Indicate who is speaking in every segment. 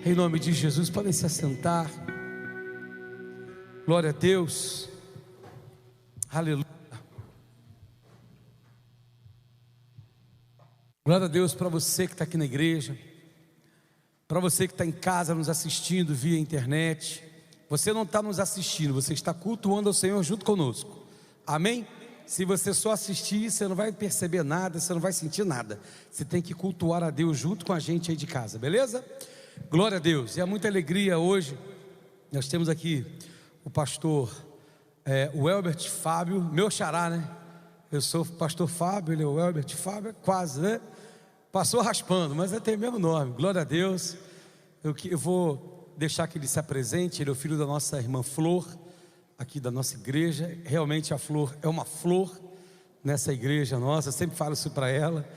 Speaker 1: Em nome de Jesus, podem se assentar. Glória a Deus. Aleluia. Glória a Deus para você que está aqui na igreja, para você que está em casa nos assistindo via internet. Você não está nos assistindo, você está cultuando ao Senhor junto conosco. Amém? Se você só assistir, você não vai perceber nada, você não vai sentir nada. Você tem que cultuar a Deus junto com a gente aí de casa, beleza? Glória a Deus. E há muita alegria hoje. Nós temos aqui o pastor o Elbert Fábio, meu xará, né? Eu sou o pastor Fábio, ele é o Elbert Fábio, quase, né? Passou raspando, mas tem o mesmo nome. Glória a Deus. Eu vou deixar que ele se apresente. Ele é o filho da nossa irmã Flor, aqui da nossa igreja. Realmente a Flor é uma flor nessa igreja nossa. Eu sempre falo isso para ela.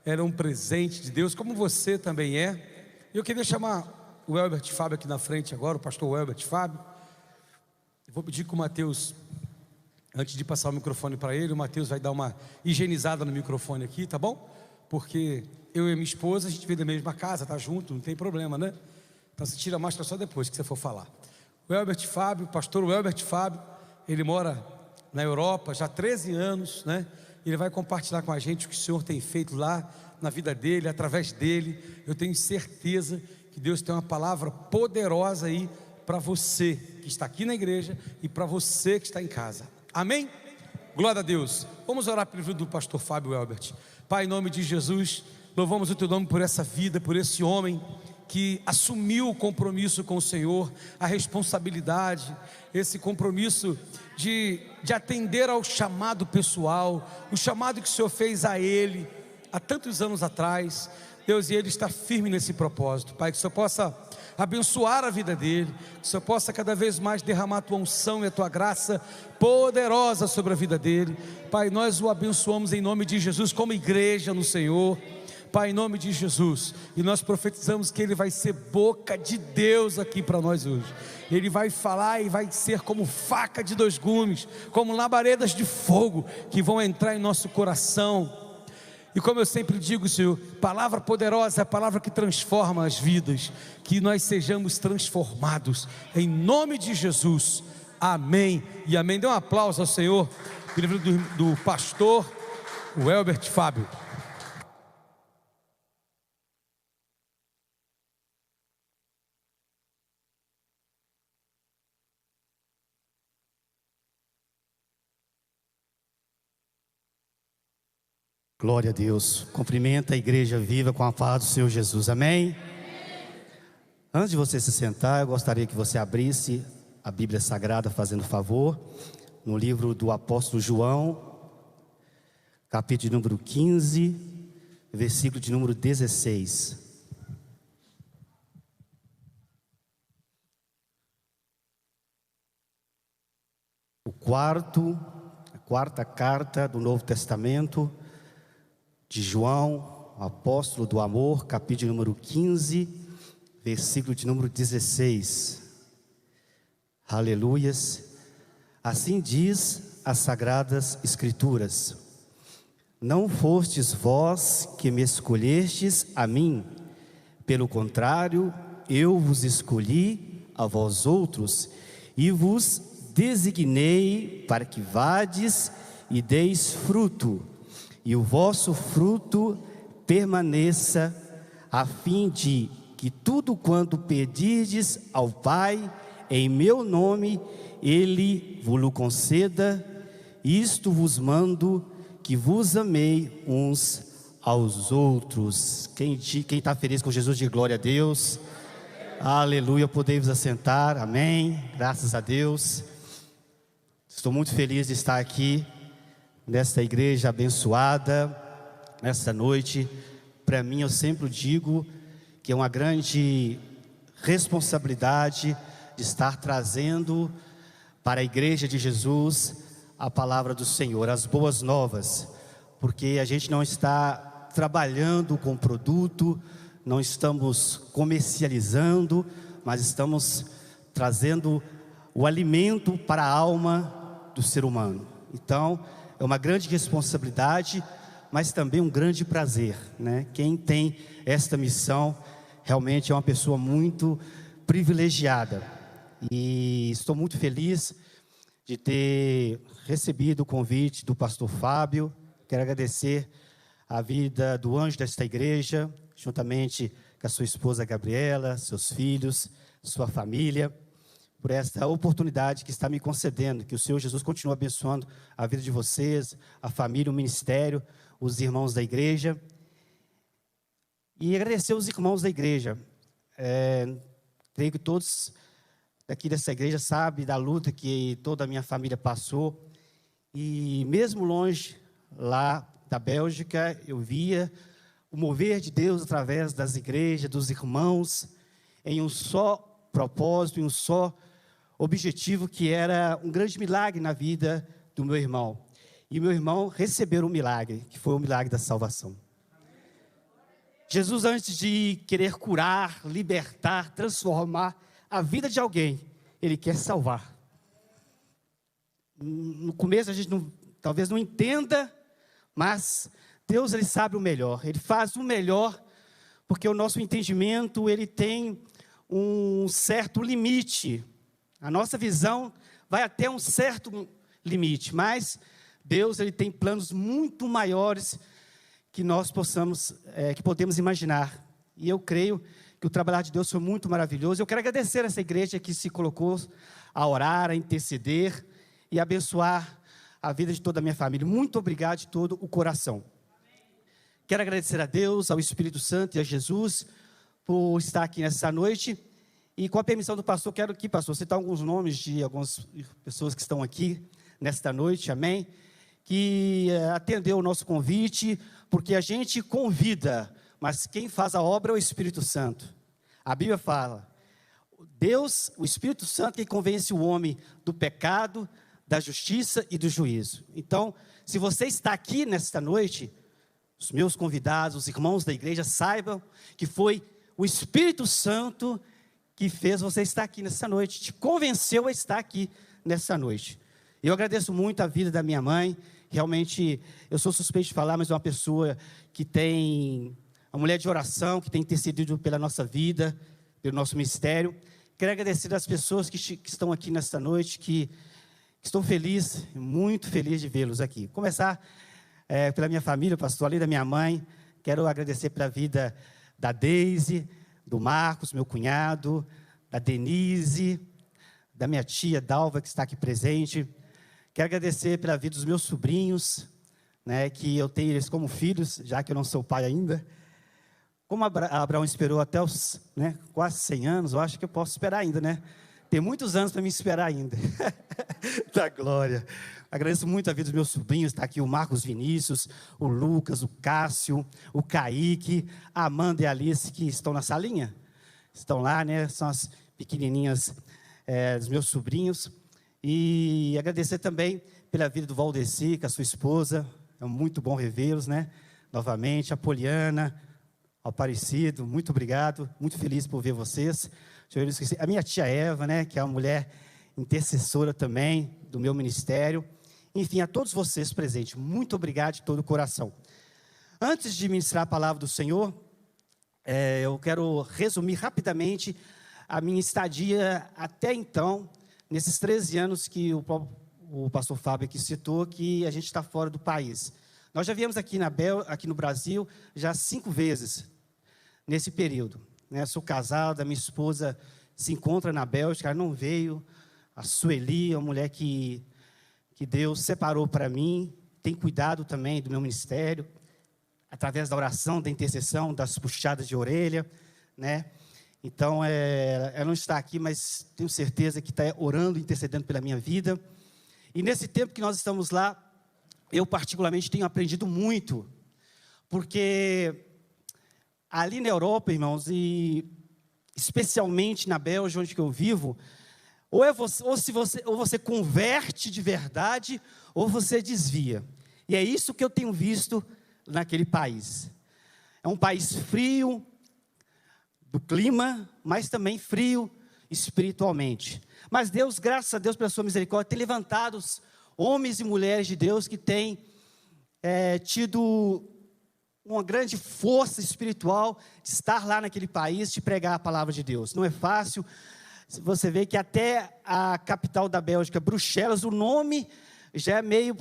Speaker 1: Ela é um presente de Deus, como você também é. Eu queria chamar o Elbert Fábio aqui na frente agora, o pastor Elbert Fábio. Eu vou pedir que o Mateus, antes de passar o microfone para ele, o Mateus vai dar uma higienizada no microfone aqui, tá bom? Porque eu e minha esposa, a gente veio da mesma casa, tá junto, não tem problema, né? Então você tira a máscara só depois que você for falar. O Elbert Fábio, o pastor Elbert Fábio, ele mora na Europa já há 13 anos, né? Ele vai compartilhar com a gente o que o Senhor tem feito lá na vida dele, através dele. Eu tenho certeza que Deus tem uma palavra poderosa aí para você que está aqui na igreja e para você que está em casa. Amém? Glória a Deus. Vamos orar pelo vida do pastor Fábio Elbert. Pai, em nome de Jesus, louvamos o teu nome por essa vida, por esse homem que assumiu o compromisso com o Senhor, a responsabilidade, esse compromisso de atender ao chamado pessoal, o chamado que o Senhor fez a ele há tantos anos atrás. Deus, e ele está firme nesse propósito, Pai, que o Senhor possa abençoar a vida dele, que o Senhor possa cada vez mais derramar a tua unção e a tua graça poderosa sobre a vida dele. Pai, nós o abençoamos em nome de Jesus como igreja no Senhor, Pai, em nome de Jesus, e nós profetizamos que ele vai ser boca de Deus aqui para nós hoje. Ele vai falar e vai ser como faca de dois gumes, como labaredas de fogo que vão entrar em nosso coração. E como eu sempre digo, Senhor, palavra poderosa é a palavra que transforma as vidas, que nós sejamos transformados, em nome de Jesus, amém e amém. Dê um aplauso ao Senhor, pelo do pastor, o Elbert Fábio.
Speaker 2: Glória a Deus. Cumprimenta a igreja viva com a paz do Senhor Jesus. Amém? Antes de você se sentar, eu gostaria que você abrisse a Bíblia Sagrada, fazendo favor, no livro do apóstolo João, capítulo de número 15, versículo de número 16. A quarta carta do Novo Testamento de João, apóstolo do amor, capítulo número 15, versículo de número 16. Aleluias. Assim diz as sagradas escrituras: não fostes vós que me escolhestes a mim, pelo contrário, eu vos escolhi a vós outros, e vos designei para que vades e deis fruto, e o vosso fruto permaneça, a fim de que tudo quanto pedirdes ao Pai em meu nome, Ele vos conceda. Isto vos mando, que vos amei uns aos outros. Quem está feliz com Jesus, de glória a Deus. Aleluia. Podemos assentar, amém, graças a Deus. Estou muito feliz de estar aqui nesta igreja abençoada, nesta noite. Para mim, eu sempre digo que é uma grande responsabilidade de estar trazendo para a igreja de Jesus a palavra do Senhor, as boas novas, porque a gente não está trabalhando com produto, não estamos comercializando, mas estamos trazendo o alimento para a alma do ser humano. Então, é uma grande responsabilidade, mas também um grande prazer, né? Quem tem esta missão realmente é uma pessoa muito privilegiada. E estou muito feliz de ter recebido o convite do pastor Fábio. Quero agradecer a vida do anjo desta igreja, juntamente com a sua esposa Gabriela, seus filhos, sua família, por esta oportunidade que está me concedendo. Que o Senhor Jesus continue abençoando a vida de vocês, a família, o ministério, os irmãos da igreja. E agradecer aos irmãos da igreja. Creio que todos daqui dessa igreja sabem da luta que toda a minha família passou. E mesmo longe, lá da Bélgica, eu via o mover de Deus através das igrejas, dos irmãos, em um só propósito, em um só objetivo, que era um grande milagre na vida do meu irmão. E meu irmão recebeu um milagre, que foi o milagre da salvação. Jesus, antes de querer curar, libertar, transformar a vida de alguém, Ele quer salvar. No começo a gente talvez não entenda, mas Deus, Ele sabe o melhor. Ele faz o melhor, porque o nosso entendimento, ele tem um certo limite. A nossa visão vai até um certo limite, mas Deus, Ele tem planos muito maiores que nós que podemos imaginar. E eu creio que o trabalhar de Deus foi muito maravilhoso. Eu quero agradecer a essa igreja que se colocou a orar, a interceder e abençoar a vida de toda a minha família. Muito obrigado de todo o coração. Quero agradecer a Deus, ao Espírito Santo e a Jesus por estar aqui nessa noite. E com a permissão do pastor, quero aqui, pastor, citar alguns nomes de algumas pessoas que estão aqui nesta noite, amém? Que atendeu o nosso convite, porque a gente convida, mas quem faz a obra é o Espírito Santo. A Bíblia fala, Deus, o Espírito Santo, que convence o homem do pecado, da justiça e do juízo. Então, se você está aqui nesta noite, os meus convidados, os irmãos da igreja, saibam que foi o Espírito Santo que fez você estar aqui nessa noite, te convenceu a estar aqui nessa noite. Eu agradeço muito a vida da minha mãe. Realmente, eu sou suspeito de falar, mas é uma pessoa que tem, uma mulher de oração, que tem intercedido pela nossa vida, pelo nosso ministério. Quero agradecer às pessoas que estão aqui nesta noite, que estou feliz, muito feliz de vê-los aqui. Começar pela minha família, pastor, além da minha mãe. Quero agradecer pela vida da Deise, do Marcos, meu cunhado, da Denise, da minha tia Dalva, que está aqui presente. Quero agradecer pela vida dos meus sobrinhos, né, que eu tenho eles como filhos, já que eu não sou pai ainda. Como Abraão esperou até os quase 100 anos, eu acho que eu posso esperar ainda, né? Tem muitos anos para me esperar ainda. Da glória. Agradeço muito a vida dos meus sobrinhos. Está aqui o Marcos Vinícius, o Lucas, o Cássio, o Kaique, a Amanda e a Alice, que estão na salinha. Estão lá, né? São as pequenininhas dos meus sobrinhos. E agradecer também pela vida do Valdeci, com a sua esposa. É muito bom revê-los, né? Novamente, a Poliana, ao Aparecido, muito obrigado. Muito feliz por ver vocês. A minha tia Eva, né? Que é uma mulher intercessora também do meu ministério. Enfim, a todos vocês presentes, muito obrigado de todo o coração. Antes de ministrar a palavra do Senhor, eu quero resumir rapidamente a minha estadia até então, nesses 13 anos que o pastor Fábio aqui citou, que a gente está fora do país. Nós já viemos aqui no Brasil já 5 vezes nesse período. Né? Sou casado, a minha esposa se encontra na Bélgica, ela não veio. A Sueli, uma mulher que Deus separou para mim, tem cuidado também do meu ministério, através da oração, da intercessão, das puxadas de orelha, né? Então, ela não está aqui, mas tenho certeza que está orando, intercedendo pela minha vida. E nesse tempo que nós estamos lá, eu particularmente tenho aprendido muito, porque ali na Europa, irmãos, e especialmente na Bélgica, onde eu vivo, ou você converte de verdade, ou você desvia. E é isso que eu tenho visto naquele país. É um país frio do clima, mas também frio espiritualmente. Mas Deus, graças a Deus pela sua misericórdia, tem levantado os homens e mulheres de Deus que têm tido uma grande força espiritual de estar lá naquele país, de pregar a palavra de Deus. Não é fácil. Você vê que até a capital da Bélgica, Bruxelas, o nome já é meio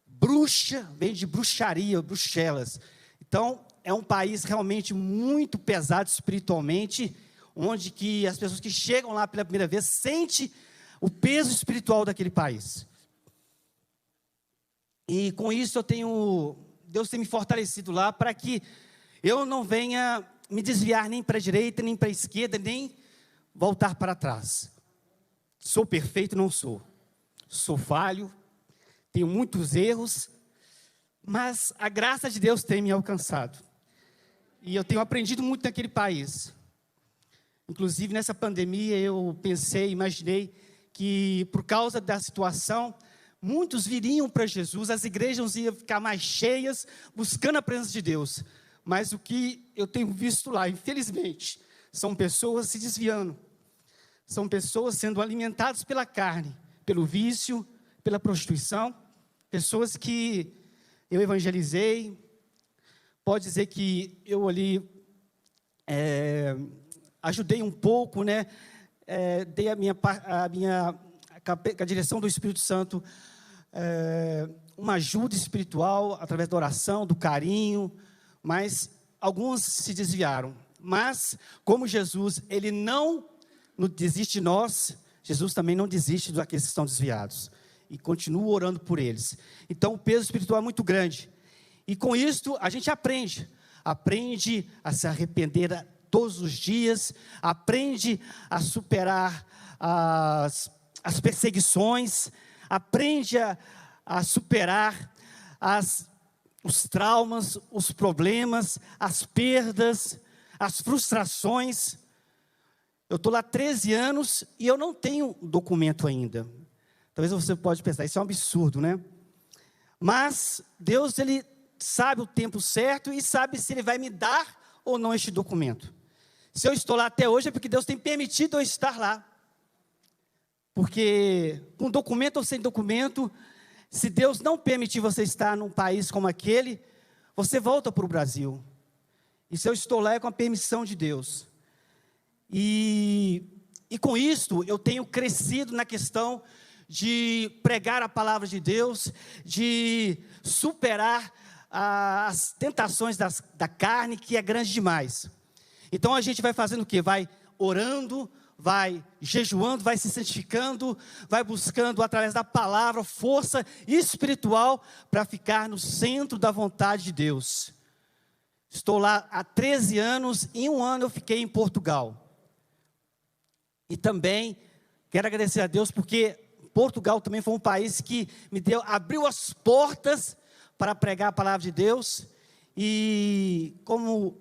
Speaker 2: bruxa, vem de bruxaria, Bruxelas. Então, é um país realmente muito pesado espiritualmente, onde que as pessoas que chegam lá pela primeira vez sentem o peso espiritual daquele país. E com isso Deus tem me fortalecido lá para que eu não venha me desviar nem para a direita, nem para a esquerda, nem voltar para trás. Sou perfeito? Não sou. Sou falho, tenho muitos erros, mas a graça de Deus tem me alcançado. E eu tenho aprendido muito naquele país. Inclusive nessa pandemia eu imaginei que por causa da situação, muitos viriam para Jesus, as igrejas iam ficar mais cheias, buscando a presença de Deus. Mas o que eu tenho visto lá, infelizmente, são pessoas se desviando. São pessoas sendo alimentadas pela carne, pelo vício, pela prostituição. Pessoas que eu evangelizei. Pode dizer que eu ali ajudei um pouco, né? Dei com a direção do Espírito Santo, uma ajuda espiritual, através da oração, do carinho, mas alguns se desviaram. Mas, como Jesus, Ele não desiste de nós, Jesus também não desiste daqueles que estão desviados, e continua orando por eles. Então, o peso espiritual é muito grande, e com isso, a gente aprende a se arrepender todos os dias, aprende a superar as perseguições, aprende a superar os traumas, os problemas, as perdas, as frustrações. Eu estou lá há 13 anos e eu não tenho documento ainda. Talvez você pode pensar, isso é um absurdo, né? Mas Deus, Ele sabe o tempo certo e sabe se Ele vai me dar ou não este documento. Se eu estou lá até hoje é porque Deus tem permitido eu estar lá. Porque com documento ou sem documento, se Deus não permitir você estar num país como aquele, você volta para o Brasil. E se eu estou lá é com a permissão de Deus. E com isto eu tenho crescido na questão de pregar a palavra de Deus, de superar as tentações da carne, que é grande demais. Então a gente vai fazendo o quê? Vai orando, vai jejuando, vai se santificando, vai buscando através da palavra força espiritual para ficar no centro da vontade de Deus. Estou lá há 13 anos, e em um ano eu fiquei em Portugal. E também quero agradecer a Deus porque Portugal também foi um país que abriu as portas para pregar a palavra de Deus. E como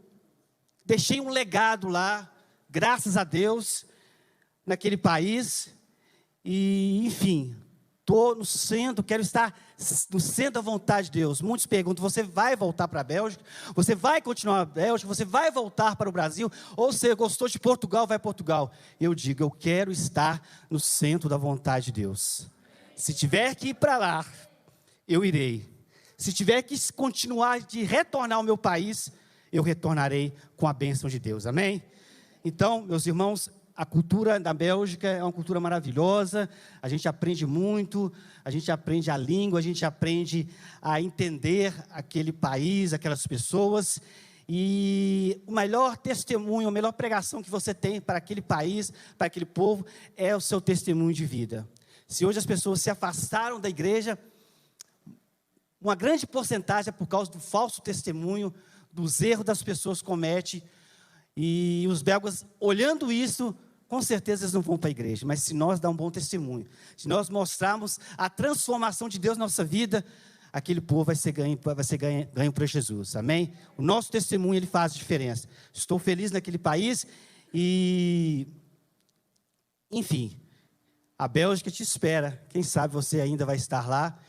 Speaker 2: deixei um legado lá, graças a Deus, naquele país. E enfim, estou no centro, quero estar no centro da vontade de Deus. Muitos perguntam, você vai voltar para a Bélgica? Você vai continuar na Bélgica? Você vai voltar para o Brasil? Ou você gostou de Portugal, vai Portugal? Eu digo, eu quero estar no centro da vontade de Deus. Se tiver que ir para lá, eu irei. Se tiver que continuar de retornar ao meu país, eu retornarei com a bênção de Deus, amém? Então, meus irmãos, a cultura da Bélgica é uma cultura maravilhosa, a gente aprende muito, a gente aprende a língua, a gente aprende a entender aquele país, aquelas pessoas, e o melhor testemunho, a melhor pregação que você tem para aquele país, para aquele povo, é o seu testemunho de vida. Se hoje as pessoas se afastaram da igreja, uma grande porcentagem é por causa do falso testemunho, dos erros das pessoas cometem, e os belgas, olhando isso, com certeza eles não vão para a igreja. Mas se nós darmos um bom testemunho, se nós mostrarmos a transformação de Deus na nossa vida, aquele povo vai ser ganho para Jesus, amém? O nosso testemunho, ele faz diferença. Estou feliz naquele país e, enfim, a Bélgica te espera. Quem sabe você ainda vai estar lá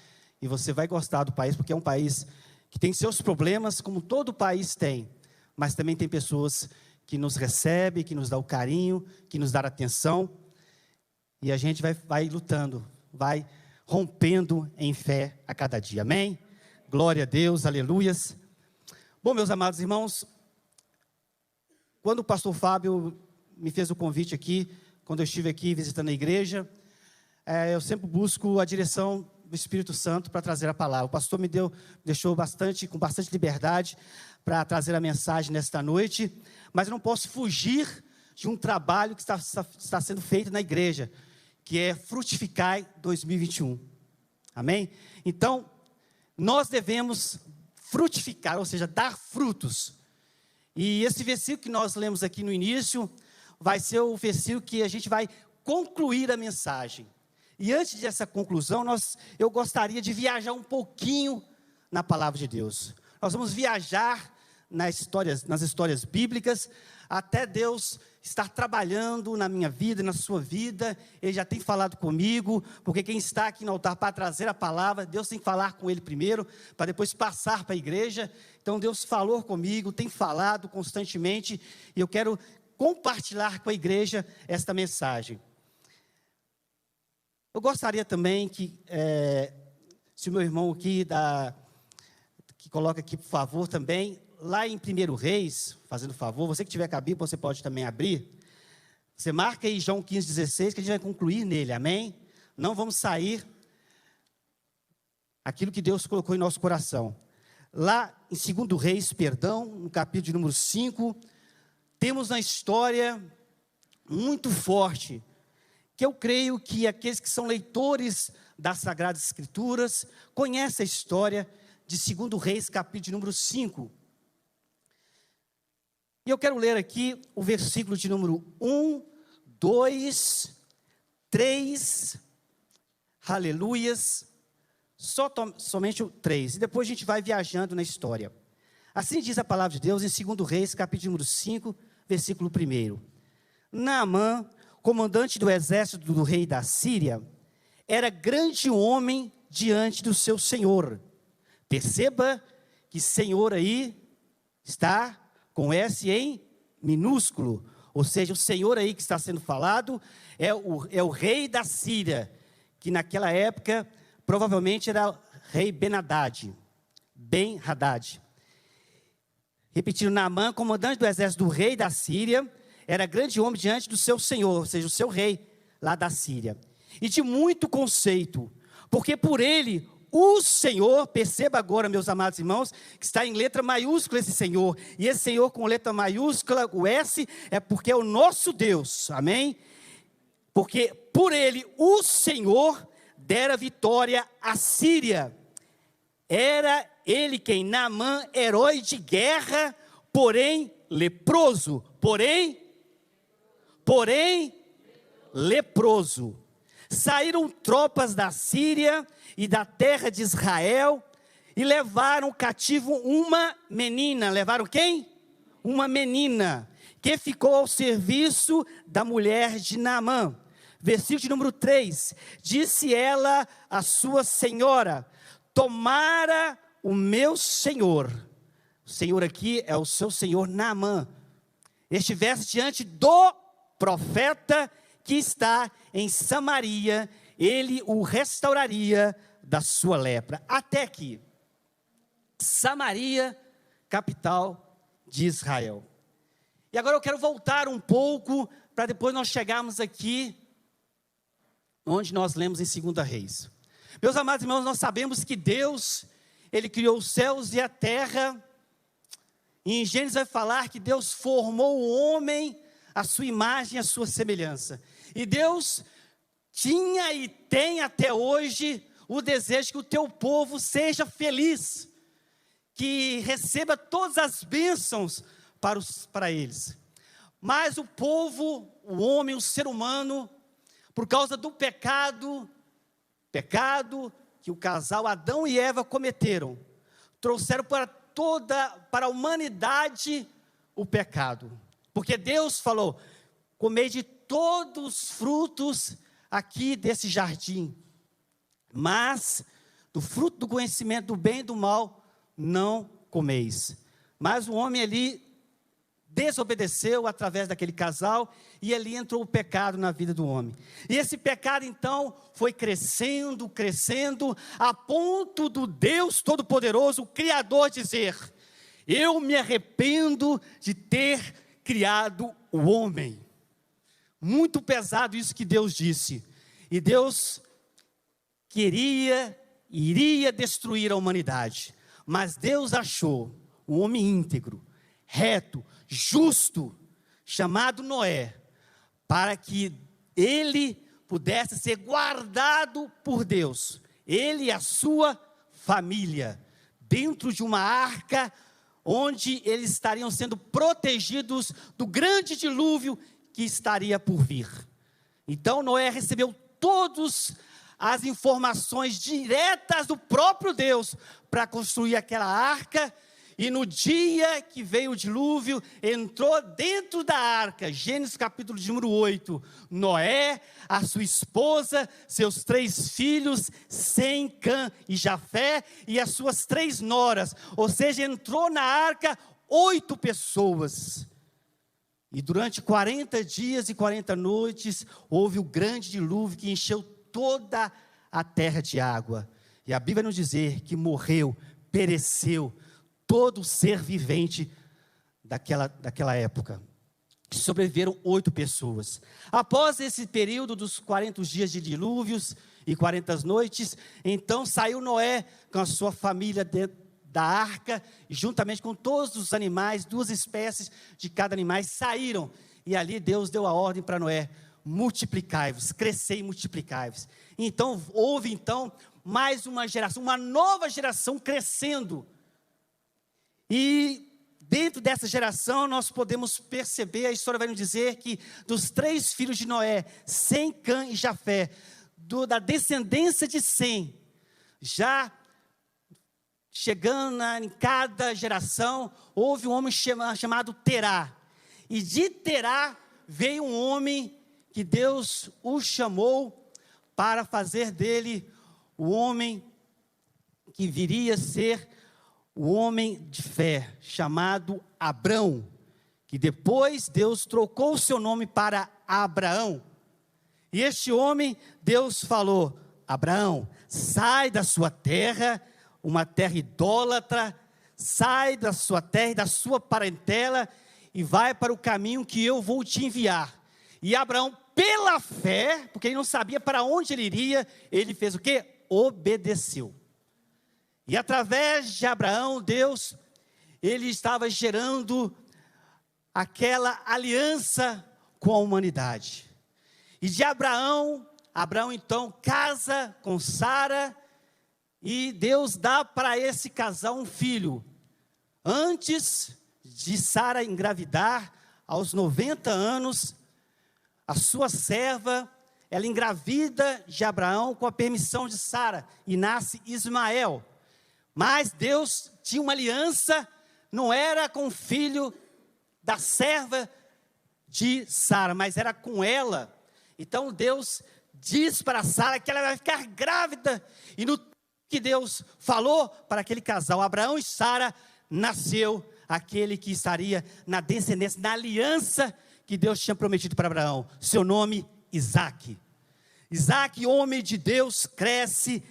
Speaker 2: e você vai gostar do país, porque é um país que tem seus problemas, como todo país tem, mas também tem pessoas que nos recebem, que nos dá o carinho, que nos dá a atenção, e a gente vai lutando, vai rompendo em fé a cada dia, amém? Glória a Deus, aleluias. Bom, meus amados irmãos, quando o pastor Fábio me fez o convite aqui, quando eu estive aqui visitando a igreja, eu sempre busco a direção do Espírito Santo para trazer a palavra. O pastor me deixou com bastante liberdade para trazer a mensagem nesta noite, mas eu não posso fugir de um trabalho que está sendo feito na igreja, que é Frutificai 2021. Amém? Então, nós devemos frutificar, ou seja, dar frutos. E esse versículo que nós lemos aqui no início, vai ser o versículo que a gente vai concluir a mensagem. E antes dessa conclusão, eu gostaria de viajar um pouquinho na palavra de Deus. Nós vamos viajar nas histórias bíblicas, até Deus estar trabalhando na minha vida, na sua vida. Ele já tem falado comigo, porque quem está aqui no altar para trazer a palavra, Deus tem que falar com ele primeiro, para depois passar para a igreja. Então Deus falou comigo, tem falado constantemente, e eu quero compartilhar com a igreja esta mensagem. Eu gostaria também que, se o meu irmão aqui, que coloca aqui, por favor, também, lá em 1 Reis, fazendo favor, você que tiver com a Bíblia, você pode também abrir. Você marca aí João 15,16, que a gente vai concluir nele, amém? Não vamos sair aquilo que Deus colocou em nosso coração. Lá em 2 Reis, no capítulo de número 5, temos uma história muito forte, que eu creio que aqueles que são leitores das Sagradas Escrituras conhecem a história de 2 Reis, capítulo de número 5. E eu quero ler aqui o versículo de número 1, 2, 3, aleluias, somente o 3. E depois a gente vai viajando na história. Assim diz a palavra de Deus em 2 Reis, capítulo de número 5, versículo 1. Naamã, comandante do exército do rei da Síria, era grande homem diante do seu senhor. Perceba que senhor aí está com S em minúsculo, ou seja, o Senhor aí que está sendo falado é o rei da Síria, que naquela época provavelmente era o rei Ben-Hadad. Repetindo, Naamã, comandante do exército do rei da Síria, era grande homem diante do seu Senhor, ou seja, o seu rei lá da Síria, e de muito conceito, porque por ele o Senhor, perceba agora, meus amados irmãos, que está em letra maiúscula esse Senhor, e esse Senhor com letra maiúscula, o S, é porque é o nosso Deus, amém? Porque por ele o Senhor dera vitória à Síria. Era ele quem? Naamã, herói de guerra, porém leproso, porém leproso. Saíram tropas da Síria e da terra de Israel e levaram cativo uma menina. Levaram quem? Uma menina, que ficou ao serviço da mulher de Naamã. Versículo de número 3. Disse ela à sua senhora: tomara o meu senhor. O senhor aqui é o seu senhor Naamã. Estivesse diante do profeta que está em Samaria, ele o restauraria da sua lepra. Até aqui, Samaria, capital de Israel. E agora eu quero voltar um pouco, para depois nós chegarmos aqui, onde nós lemos em 2 Reis. Meus amados irmãos, nós sabemos que Deus, Ele criou os céus e a terra, e em Gênesis vai falar que Deus formou o homem à sua imagem e à sua semelhança. E Deus tinha e tem até hoje o desejo que o teu povo seja feliz, que receba todas as bênçãos para eles. Mas o povo, o homem, o ser humano, por causa do pecado que o casal Adão e Eva cometeram, trouxeram para a humanidade o pecado. Porque Deus falou: comei de todos os frutos aqui desse jardim, mas do fruto do conhecimento do bem e do mal não comeis. Mas o homem ali desobedeceu através daquele casal, e ali entrou o pecado na vida do homem. E esse pecado então foi crescendo, a ponto do Deus Todo-Poderoso, o Criador, dizer: Eu me arrependo de ter criado o homem. Muito pesado isso que Deus disse. E Deus iria destruir a humanidade. Mas Deus achou um homem íntegro, reto, justo, chamado Noé, para que ele pudesse ser guardado por Deus, ele e a sua família, dentro de uma arca, onde eles estariam sendo protegidos do grande dilúvio que estaria por vir. Então Noé recebeu todas as informações diretas do próprio Deus para construir aquela arca. E no dia que veio o dilúvio, entrou dentro da arca, Gênesis capítulo de número 8, Noé, a sua esposa, seus 3 filhos, Sem, Cã e Jafé, e as suas 3 noras. Ou seja, entrou na arca 8 pessoas. E durante 40 dias e 40 noites, houve o grande dilúvio que encheu toda a terra de água. E a Bíblia nos diz que morreu, pereceu, todo ser vivente daquela época. Sobreviveram 8 pessoas. Após esse período dos 40 dias de dilúvios e 40 noites, então saiu Noé com a sua família dentro da arca, e juntamente com todos os animais, 2 espécies de cada animal, saíram. E ali Deus deu a ordem para Noé: multiplicai-vos, crescei e multiplicai-vos. Então houve mais uma geração, uma nova geração crescendo. E dentro dessa geração nós podemos perceber, a história vai nos dizer que dos 3 filhos de Noé, Sem, Cã e Jafé, da descendência de Sem, já chegando em cada geração, houve um homem chamado Terá. E de Terá veio um homem que Deus o chamou para fazer dele o homem que viria a ser o homem de fé, chamado Abrão, que depois Deus trocou o seu nome para Abraão. E este homem, Deus falou: Abraão, sai da sua terra, uma terra idólatra, sai da sua terra e da sua parentela, e vai para o caminho que eu vou te enviar. E Abraão, pela fé, porque ele não sabia para onde ele iria, ele fez o quê? Obedeceu. E através de Abraão, Deus, ele estava gerando aquela aliança com a humanidade. E de Abraão então casa com Sara, e Deus dá para esse casal um filho. Antes de Sara engravidar, aos 90 anos, a sua serva, ela engravida de Abraão com a permissão de Sara, e nasce Ismael. Mas Deus tinha uma aliança, não era com o filho da serva de Sara, mas era com ela. Então Deus diz para Sara que ela vai ficar grávida, e no que Deus falou para aquele casal, Abraão e Sara, nasceu aquele que estaria na descendência, na aliança que Deus tinha prometido para Abraão. Seu nome, Isaque. Isaque, homem de Deus, cresce,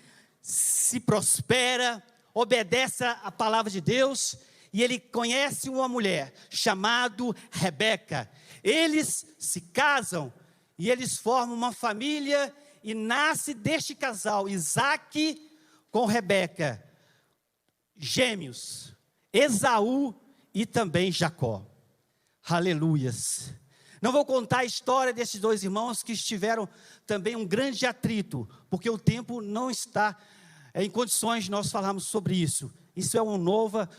Speaker 2: se prospera, obedece a palavra de Deus, e ele conhece uma mulher chamada Rebeca. Eles se casam e eles formam uma família, e nasce deste casal, Isaque com Rebeca, gêmeos, Esaú e também Jacó. Aleluias. Não vou contar a história desses 2 irmãos que tiveram também um grande atrito, porque o tempo não está em condições de nós falarmos sobre isso. Isso é uma nova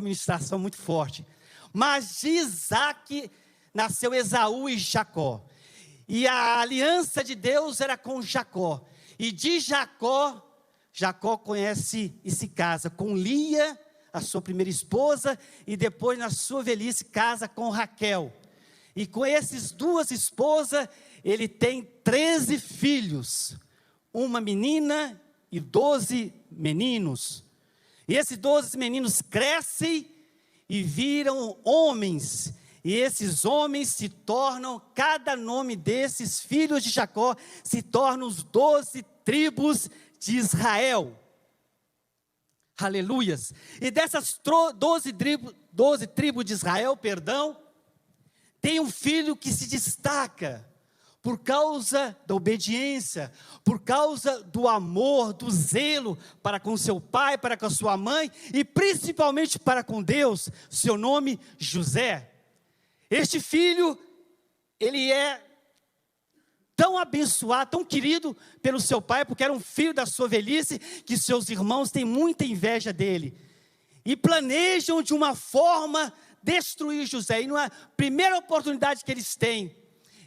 Speaker 2: ministração muito forte. Mas de Isaque nasceu Esaú e Jacó. E a aliança de Deus era com Jacó. E de Jacó conhece e se casa com Lia, a sua primeira esposa, e depois na sua velhice casa com Raquel. E com essas 2 esposas, ele tem 13 filhos, uma menina e 12 meninos. E esses 12 meninos crescem e viram homens. E esses homens se tornam, cada nome desses filhos de Jacó, se tornam os 12 tribos de Israel. Aleluias. E dessas 12 tribos de Israel, tem um filho que se destaca por causa da obediência, por causa do amor, do zelo para com seu pai, para com a sua mãe e principalmente para com Deus. Seu nome, José. Este filho, ele é tão abençoado, tão querido pelo seu pai, porque era um filho da sua velhice, que seus irmãos têm muita inveja dele. E planejam de uma forma destruir José. E na primeira oportunidade que eles têm,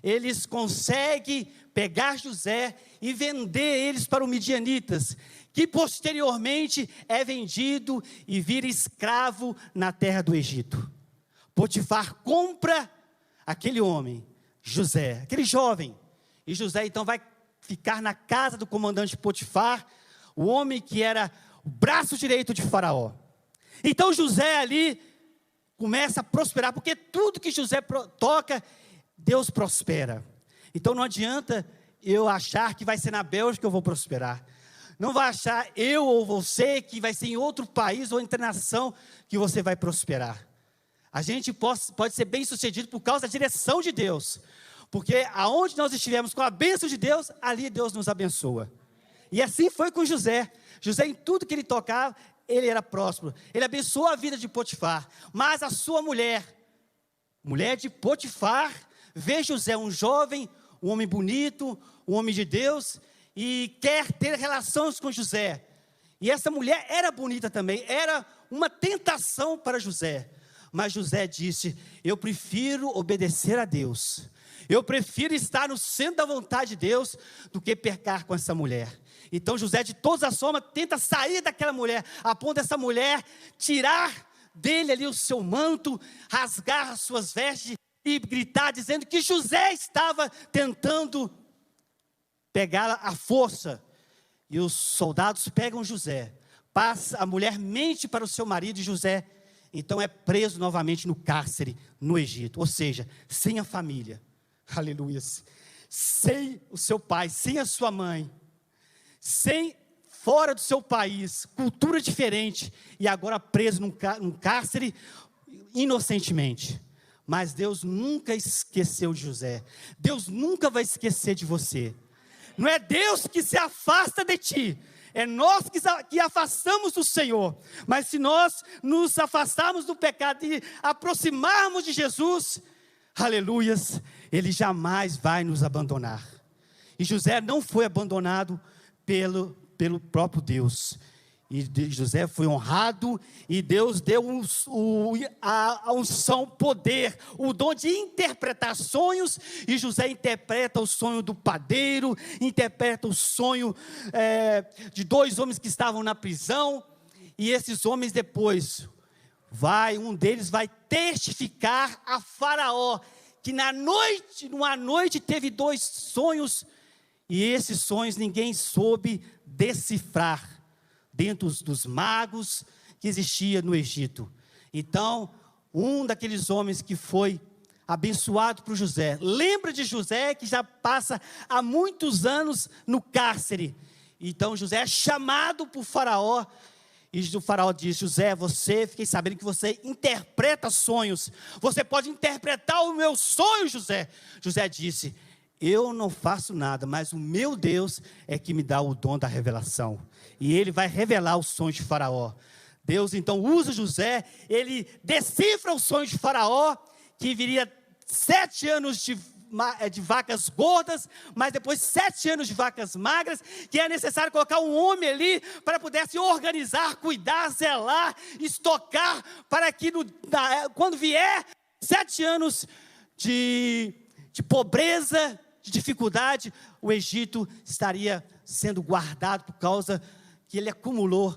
Speaker 2: eles conseguem pegar José e vender eles para os midianitas, que posteriormente é vendido e vira escravo na terra do Egito. Potifar compra aquele homem, José, aquele jovem. E José então vai ficar na casa do comandante Potifar, o homem que era o braço direito de Faraó. Então José ali começa a prosperar, porque tudo que José toca, Deus prospera. Então não adianta eu achar que vai ser na Bélgica que eu vou prosperar. Não vai achar eu ou você que vai ser em outro país ou internação que você vai prosperar. A gente pode ser bem sucedido por causa da direção de Deus. Porque aonde nós estivermos com a bênção de Deus, ali Deus nos abençoa. E assim foi com José. José, em tudo que ele tocava, ele era próspero. Ele abençoou a vida de Potifar. Mas a sua mulher de Potifar, vê José, um jovem, um homem bonito, um homem de Deus, e quer ter relações com José. E essa mulher era bonita também, era uma tentação para José. Mas José disse: eu prefiro obedecer a Deus. Eu prefiro estar no centro da vontade de Deus do que pecar com essa mulher. Então José, de todas as formas, tenta sair daquela mulher, a ponto dessa mulher tirar dele ali o seu manto, rasgar as suas vestes e gritar dizendo que José estava tentando pegá-la à força. E os soldados pegam José, a mulher mente para o seu marido e José então é preso novamente no cárcere no Egito, ou seja, sem a família. Aleluia. Sem o seu pai, sem a sua mãe, fora do seu país, cultura diferente, e agora preso num cárcere inocentemente. Mas Deus nunca esqueceu de José. Deus nunca vai esquecer de você. Não é Deus que se afasta de ti, é nós que afastamos do Senhor. Mas se nós nos afastarmos do pecado e aproximarmos de Jesus, aleluias, Ele jamais vai nos abandonar. E José não foi abandonado pelo próprio Deus. E José foi honrado e Deus deu a unção, poder, o dom de interpretar sonhos. E José interpreta o sonho do padeiro, interpreta o sonho de 2 homens que estavam na prisão. E esses homens depois, um deles vai testificar a Faraó, que numa noite teve 2 sonhos, e esses sonhos ninguém soube decifrar, dentro dos magos que existia no Egito. Então, um daqueles homens que foi abençoado por José, lembra de José que já passa há muitos anos no cárcere. Então José é chamado por Faraó, e o Faraó diz: José, fiquei sabendo que você interpreta sonhos, você pode interpretar o meu sonho, José. José disse: eu não faço nada, mas o meu Deus é que me dá o dom da revelação. E Ele vai revelar os sonhos de Faraó. Deus então usa José, ele decifra os sonhos de Faraó, que viria 7 anos de vacas gordas, mas depois 7 anos de vacas magras, que é necessário colocar um homem ali, para poder se organizar, cuidar, zelar, estocar, para que quando vier 7 anos de pobreza, de dificuldade, o Egito estaria sendo guardado por causa que ele acumulou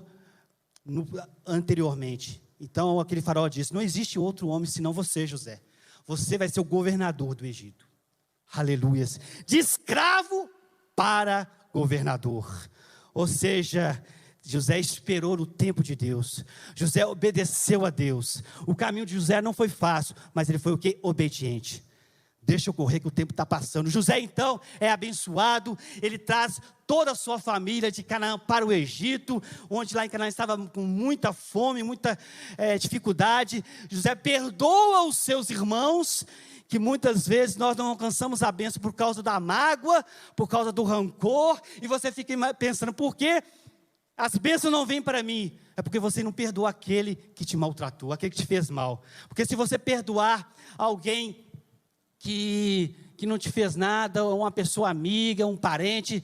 Speaker 2: anteriormente. Então aquele faraó disse: não existe outro homem senão você, José. Você vai ser o governador do Egito. Aleluias. De escravo para governador. Ou seja, José esperou no tempo de Deus. José obedeceu a Deus. O caminho de José não foi fácil, mas ele foi o quê? Obediente. Deixa eu correr que o tempo está passando. José então é abençoado, ele traz toda a sua família de Canaã para o Egito, onde lá em Canaã estava com muita fome, muita dificuldade. José perdoa os seus irmãos, que muitas vezes nós não alcançamos a bênção por causa da mágoa, por causa do rancor, e você fica pensando, por que as bênçãos não vêm para mim? É porque você não perdoou aquele que te maltratou, aquele que te fez mal. Porque se você perdoar alguém que não te fez nada, uma pessoa amiga, um parente,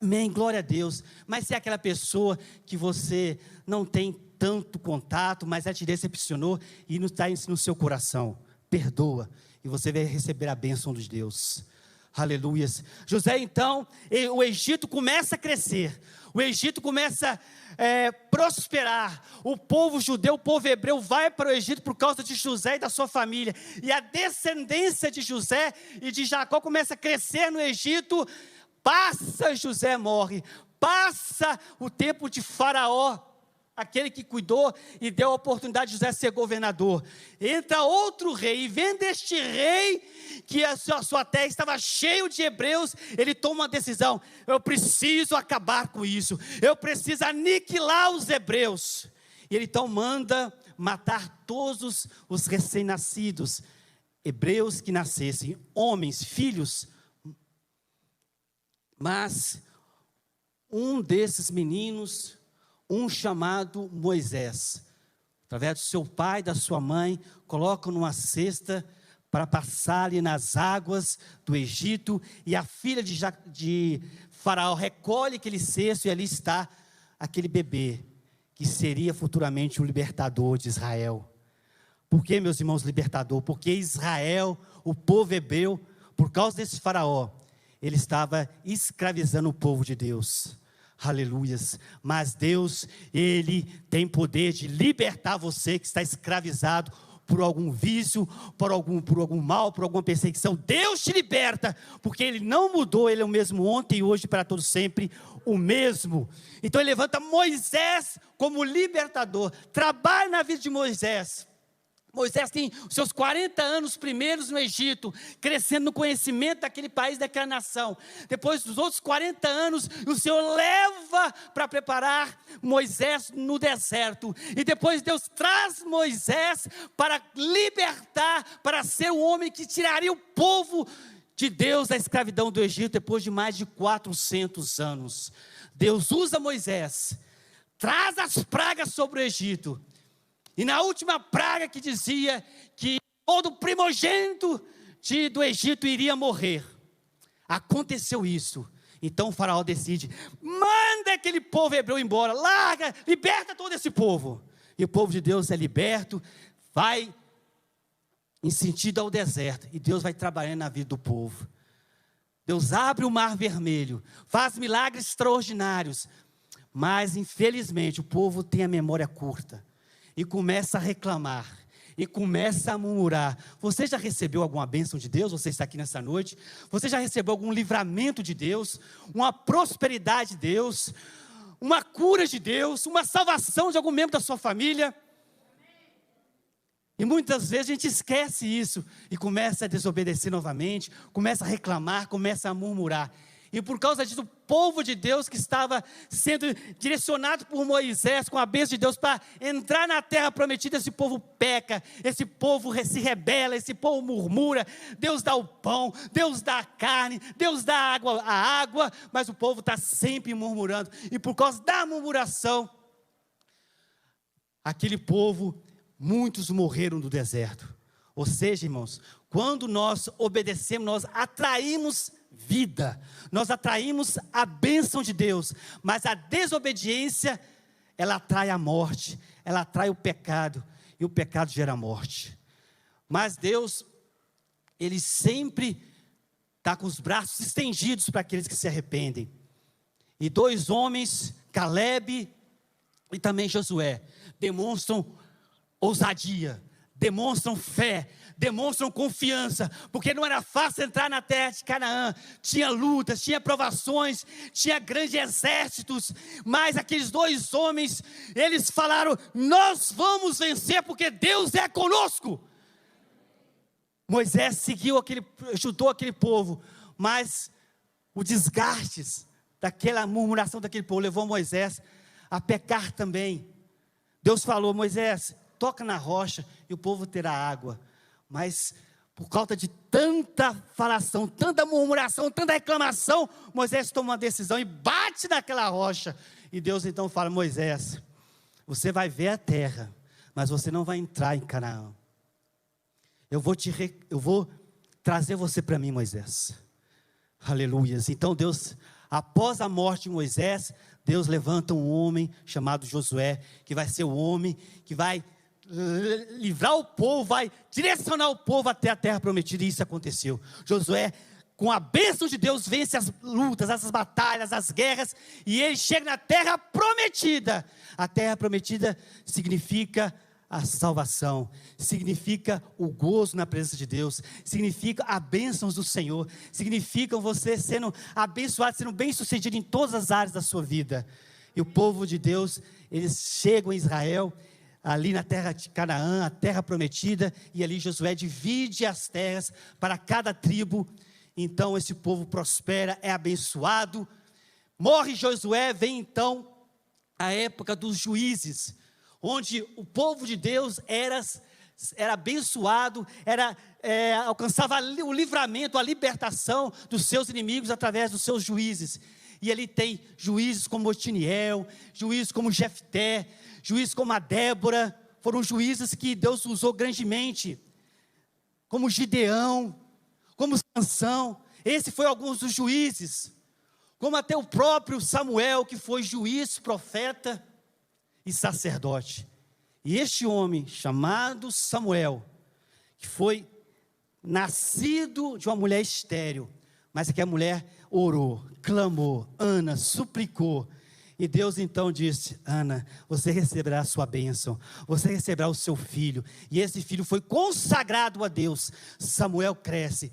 Speaker 2: amém, glória a Deus. Mas se é aquela pessoa que você não tem tanto contato, mas ela te decepcionou e não está no seu coração, perdoa, e você vai receber a bênção de Deus. Aleluias. José então, o Egito começa a crescer, o Egito começa a prosperar, o povo judeu, o povo hebreu vai para o Egito por causa de José e da sua família, e a descendência de José e de Jacó começa a crescer no Egito. Passa, José morre, passa o tempo de Faraó, aquele que cuidou e deu a oportunidade de José ser governador. Entra outro rei, e vendo este rei, que a sua terra estava cheia de hebreus, ele toma uma decisão: eu preciso acabar com isso, eu preciso aniquilar os hebreus. E ele então manda matar todos os recém-nascidos, hebreus que nascessem, homens, filhos. Mas um desses meninos, um chamado Moisés, através do seu pai, da sua mãe, coloca numa cesta para passar ali nas águas do Egito, e a filha de Faraó recolhe aquele cesto, e ali está aquele bebê, que seria futuramente o libertador de Israel. Por que, meus irmãos, libertador? Porque Israel, o povo hebreu, por causa desse Faraó, ele estava escravizando o povo de Deus. Aleluias. Mas Deus, Ele tem poder de libertar você que está escravizado por algum vício, por algum mal, por alguma perseguição. Deus te liberta, porque Ele não mudou, Ele é o mesmo ontem, hoje, para todos sempre, o mesmo. Então Ele levanta Moisés como libertador. Trabalha na vida de Moisés. Moisés tem os seus 40 anos primeiros no Egito, crescendo no conhecimento daquele país, daquela nação. Depois dos outros 40 anos, o Senhor leva para preparar Moisés no deserto. E depois Deus traz Moisés para libertar, para ser o homem que tiraria o povo de Deus da escravidão do Egito, depois de mais de 400 anos. Deus usa Moisés, traz as pragas sobre o Egito. E na última praga que dizia que todo primogênito do Egito iria morrer, aconteceu isso. Então o faraó decide: manda aquele povo hebreu embora, larga, liberta todo esse povo. E o povo de Deus é liberto, vai em sentido ao deserto, e Deus vai trabalhando na vida do povo. Deus abre o mar vermelho, faz milagres extraordinários, mas infelizmente o povo tem a memória curta. E começa a reclamar, e começa a murmurar. Você já recebeu alguma bênção de Deus? Você está aqui nessa noite. Você já recebeu algum livramento de Deus? Uma prosperidade de Deus? Uma cura de Deus? Uma salvação de algum membro da sua família? E muitas vezes a gente esquece isso, e começa a desobedecer novamente, começa a reclamar, começa a murmurar. E por causa disso, o povo de Deus que estava sendo direcionado por Moisés, com a bênção de Deus, para entrar na terra prometida, esse povo peca, esse povo se rebela, esse povo murmura. Deus dá o pão, Deus dá a carne, Deus dá a água, mas o povo está sempre murmurando. E por causa da murmuração, aquele povo, muitos morreram no deserto. Ou seja, irmãos, quando nós obedecemos, nós atraímos vida, nós atraímos a bênção de Deus, mas a desobediência, ela atrai a morte, ela atrai o pecado, e o pecado gera morte. Mas Deus, Ele sempre está com os braços estendidos para aqueles que se arrependem. E dois homens, Caleb e também Josué, demonstram ousadia, demonstram fé, demonstram confiança, porque não era fácil entrar na terra de Canaã, tinha lutas, tinha provações, tinha grandes exércitos, mas aqueles dois homens, eles falaram: nós vamos vencer porque Deus é conosco. Moisés ajudou aquele povo, mas o desgaste daquela murmuração daquele povo levou Moisés a pecar também. Deus falou: Moisés, toca na rocha e o povo terá água. Mas por causa de tanta falação, tanta murmuração, tanta reclamação, Moisés toma uma decisão e bate naquela rocha. E Deus então fala: Moisés, você vai ver a terra, mas você não vai entrar em Canaã. Eu vou trazer você para mim, Moisés. Aleluias. Então Deus, após a morte de Moisés, Deus levanta um homem chamado Josué, que vai ser o homem que vai livrar o povo, vai direcionar o povo até a terra prometida. E isso aconteceu. Josué, com a bênção de Deus, vence as lutas, as batalhas, as guerras, e ele chega na terra prometida. A terra prometida significa a salvação, significa o gozo na presença de Deus, significa as bênçãos do Senhor, significa você sendo abençoado, sendo bem sucedido em todas as áreas da sua vida. E o povo de Deus, eles chegam em Israel, ali na terra de Canaã, a terra prometida, e ali Josué divide as terras para cada tribo. Então esse povo prospera, é abençoado. Morre Josué, vem então a época dos juízes, onde o povo de Deus era abençoado, alcançava o livramento, a libertação dos seus inimigos através dos seus juízes. E ali tem juízes como Otiniel, juízes como Jefté, juízes como a Débora, foram juízes que Deus usou grandemente, como Gideão, como Sansão. Esse foi alguns dos juízes, como até o próprio Samuel, que foi juiz, profeta e sacerdote. E este homem chamado Samuel, que foi nascido de uma mulher estéril, mas que a mulher orou, clamou, Ana suplicou, e Deus então disse: Ana, você receberá a sua bênção, você receberá o seu filho, e esse filho foi consagrado a Deus. Samuel cresce,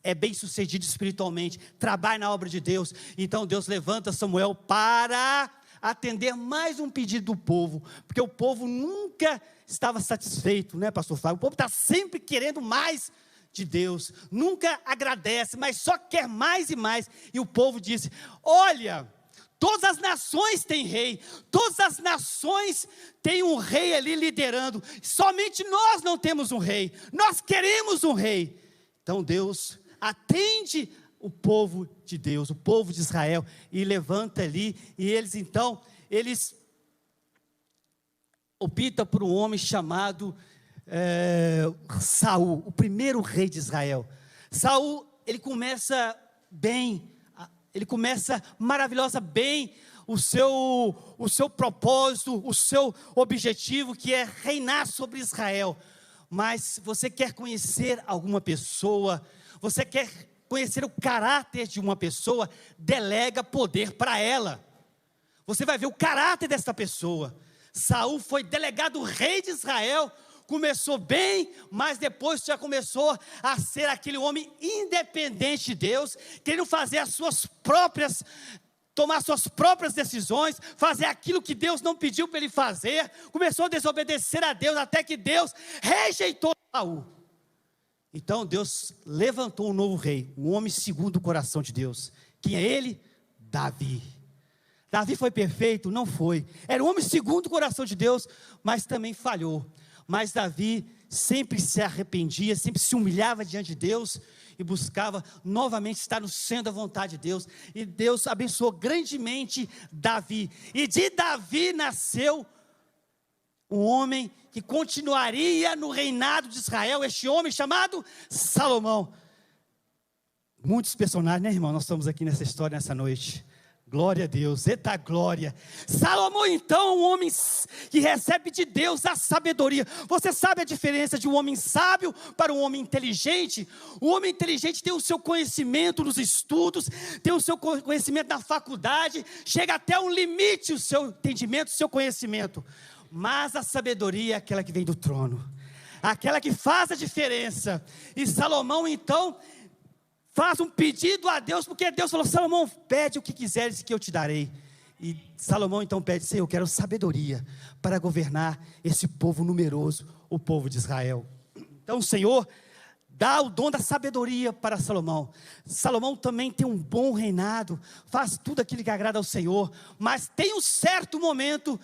Speaker 2: é bem sucedido espiritualmente, trabalha na obra de Deus. Então Deus levanta Samuel para atender mais um pedido do povo, porque o povo nunca estava satisfeito, né, pastor Fábio? O povo está sempre querendo mais de Deus, nunca agradece, mas só quer mais e mais. E o povo disse: olha, todas as nações têm rei, todas as nações têm um rei ali liderando, somente nós não temos um rei, nós queremos um rei. Então Deus atende o povo de Deus, o povo de Israel, e levanta ali, e eles optam por um homem chamado Saul, o primeiro rei de Israel. Saul, ele começa bem, ele começa maravilhosa bem o seu propósito, o seu objetivo, que é reinar sobre Israel. Mas você quer conhecer alguma pessoa, você quer conhecer o caráter de uma pessoa, delega poder para ela. Você vai ver o caráter dessa pessoa. Saul foi delegado rei de Israel, começou bem, mas depois já começou a ser aquele homem independente de Deus, querendo fazer tomar suas próprias decisões, fazer aquilo que Deus não pediu para ele fazer, começou a desobedecer a Deus, até que Deus rejeitou Saul. Então Deus levantou um novo rei, um homem segundo o coração de Deus. Quem é ele? Davi. Davi foi perfeito? Não foi. Era um homem segundo o coração de Deus, mas também falhou. Mas Davi sempre se arrependia, sempre se humilhava diante de Deus e buscava novamente estar no centro da vontade de Deus. E Deus abençoou grandemente Davi. E de Davi nasceu um homem que continuaria no reinado de Israel, este homem chamado Salomão. Muitos personagens, né, irmão? Nós estamos aqui nessa história nessa noite. Glória a Deus, eita glória. Salomão então, um homem que recebe de Deus a sabedoria. Você sabe a diferença de um homem sábio para um homem inteligente? O homem inteligente tem o seu conhecimento nos estudos, tem o seu conhecimento na faculdade, chega até um limite o seu entendimento, o seu conhecimento. Mas a sabedoria é aquela que vem do trono, aquela que faz a diferença. E Salomão então faz um pedido a Deus, porque Deus falou: Salomão, pede o que quiseres que eu te darei. E Salomão então pede: Senhor, eu quero sabedoria para governar esse povo numeroso, o povo de Israel. Então o Senhor dá o dom da sabedoria para Salomão. Salomão também tem um bom reinado, faz tudo aquilo que agrada ao Senhor, mas tem um certo momento,